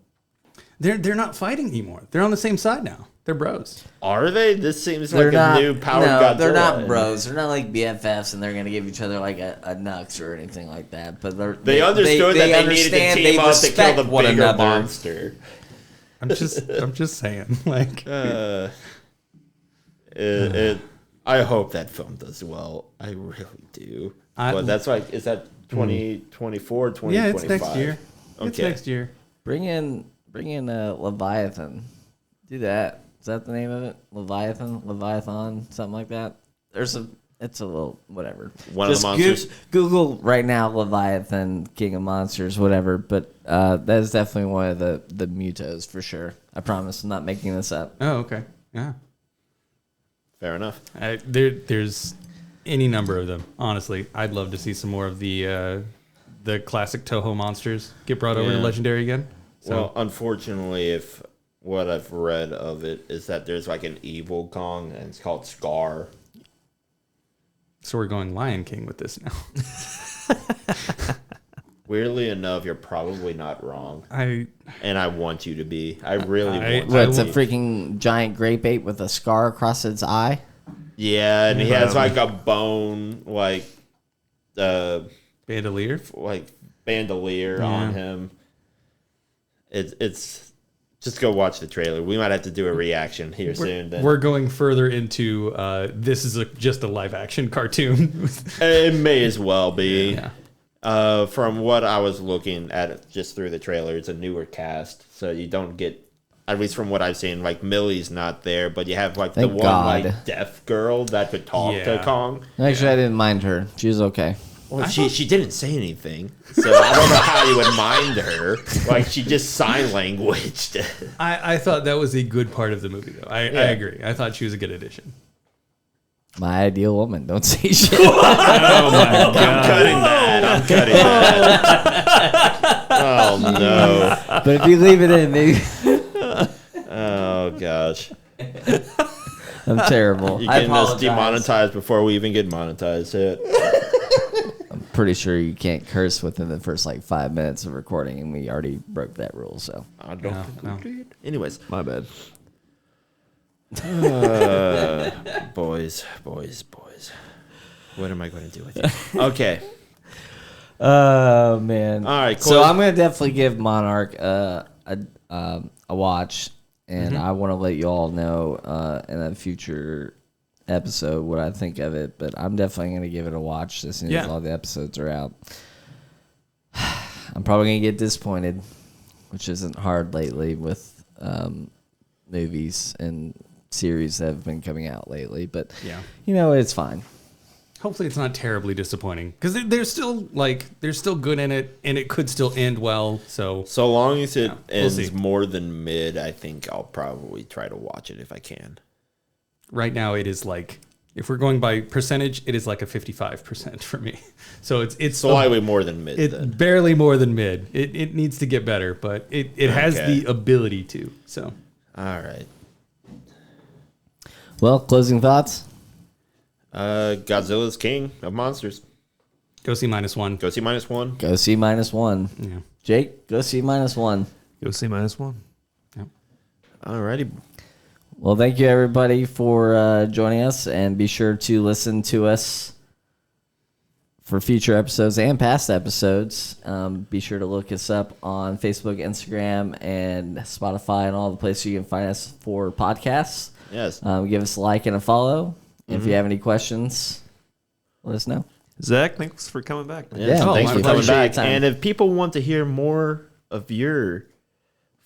Speaker 3: they're not fighting anymore. They're on the same side now. They're bros.
Speaker 1: Are they? This seems
Speaker 2: They're
Speaker 1: like
Speaker 2: not.
Speaker 1: a new powered
Speaker 2: No,
Speaker 1: Godzilla.
Speaker 2: they're not bros. They're not like BFFs, and they're gonna give each other like a nux or anything like that. But
Speaker 1: They understood that they needed to
Speaker 2: understand,
Speaker 1: team
Speaker 2: they
Speaker 1: up to kill
Speaker 2: respect
Speaker 1: the
Speaker 2: one
Speaker 1: bigger
Speaker 2: another.
Speaker 1: monster.
Speaker 3: I'm just saying. Like,
Speaker 1: I hope that film does well. I really do. But that's like, is that 2024, 2025?
Speaker 3: yeah, it's next year. It's
Speaker 1: Okay.
Speaker 3: next year.
Speaker 2: Bring in Leviathan. Do that. Is that the name of it? Leviathan, something like that. It's a little whatever.
Speaker 1: One of the monsters.
Speaker 2: Google right now Leviathan, King of Monsters, whatever. But that is definitely one of the mutos for sure. I promise, I'm not making this up.
Speaker 3: Oh, okay. Yeah.
Speaker 1: Fair enough.
Speaker 3: There's any number of them. Honestly, I'd love to see some more of the classic Toho monsters get brought over to
Speaker 1: Yeah.
Speaker 3: Legendary again. So
Speaker 1: Well, unfortunately, if what I've read of it is that there's like an evil Kong and it's called Scar.
Speaker 3: so we're going Lion King with this now.
Speaker 1: Weirdly enough, you're probably not wrong,
Speaker 3: I
Speaker 1: and I want you to be. I really want.
Speaker 2: What, it's
Speaker 1: you
Speaker 2: a
Speaker 1: to be.
Speaker 2: freaking giant grape ape with a scar across its eye?
Speaker 1: Yeah, and he has like a bone like
Speaker 3: Bandolier.
Speaker 1: bandolier on him. It's just go watch the trailer. We might have to do a reaction here soon. Then.
Speaker 3: We're going further into this is just a live action cartoon.
Speaker 1: It may as well be.
Speaker 3: Yeah.
Speaker 1: From what I was looking at just through the trailer, it's a newer cast, so you don't get, at least from what I've seen, like Millie's not there, but you have like
Speaker 2: Thank
Speaker 1: the one
Speaker 2: God.
Speaker 1: like deaf girl that could talk to
Speaker 3: Yeah.
Speaker 1: Kong.
Speaker 2: Actually, I didn't mind her. She was okay.
Speaker 1: Well, she didn't say anything, so I don't know how you would mind her. Like, she just sign languaged.
Speaker 3: I thought that was a good part of the movie, though. I agree. I thought she was a good addition.
Speaker 2: My ideal woman. Don't say shit.
Speaker 1: Oh my God. I'm cutting that. Oh no.
Speaker 2: But if you leave it in, maybe.
Speaker 1: Oh gosh.
Speaker 2: I'm terrible.
Speaker 1: You
Speaker 2: I
Speaker 1: getting us
Speaker 2: apologize.
Speaker 1: demonetized before we even get monetized.
Speaker 2: I'm pretty sure you can't curse within the first like 5 minutes of recording, and we already broke that rule. So
Speaker 1: I don't think we did. Anyways,
Speaker 4: My bad.
Speaker 1: boys. What am I going to do with you? Okay.
Speaker 2: oh man.
Speaker 1: All right,
Speaker 2: So
Speaker 1: cool.
Speaker 2: I'm gonna definitely give Monarch a watch, and I want to let you all know in a future episode what I think of it. But I'm definitely gonna give it a watch as soon as all the episodes are out. I'm probably gonna get disappointed, which isn't hard lately with movies and series that have been coming out lately. But it's fine.
Speaker 3: Hopefully it's not terribly disappointing because there's still good in it, and it could still end well. So
Speaker 1: long as it
Speaker 3: we'll see.
Speaker 1: ends more than mid, I think I'll probably try to watch it if I can.
Speaker 3: Right now it is like, if we're going by percentage, it is like a 55% for me. So it's
Speaker 1: slightly more than mid.
Speaker 3: It's
Speaker 1: then.
Speaker 3: barely more than mid. It needs to get better, but it has the ability to. So
Speaker 1: all right.
Speaker 2: Well, closing thoughts.
Speaker 1: Godzilla's king of monsters.
Speaker 3: go see -1.
Speaker 1: Go see -1.
Speaker 2: Go see -1.
Speaker 3: Yeah.
Speaker 2: Jake, go see -1.
Speaker 4: Go see -1.
Speaker 3: Yep.
Speaker 1: Alrighty.
Speaker 2: Well, thank you everybody for joining us, and be sure to listen to us for future episodes and past episodes. Be sure to look us up on Facebook, Instagram, and Spotify, and all the places you can find us for podcasts.
Speaker 1: Yes.
Speaker 2: Give us a like and a follow. If you have any questions, let us know.
Speaker 4: Zach, thanks for coming back.
Speaker 1: Yeah,
Speaker 2: Yeah,
Speaker 1: thanks
Speaker 2: thank
Speaker 1: for
Speaker 2: you.
Speaker 1: coming
Speaker 2: Appreciate
Speaker 1: back.
Speaker 2: your time.
Speaker 1: And if people want to hear more of your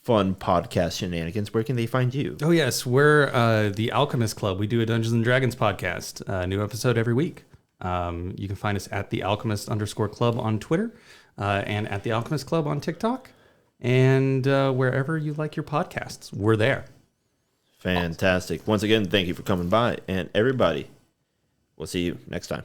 Speaker 1: fun podcast shenanigans, where can they find you?
Speaker 3: Oh yes, we're the Alchemist Club. We do a Dungeons and Dragons podcast. New episode every week. You can find us at the Alchemist_Club on Twitter, and at the Alchemist Club on TikTok, and wherever you like your podcasts, we're there.
Speaker 1: Fantastic. Once again, thank you for coming by. And everybody, we'll see you next time.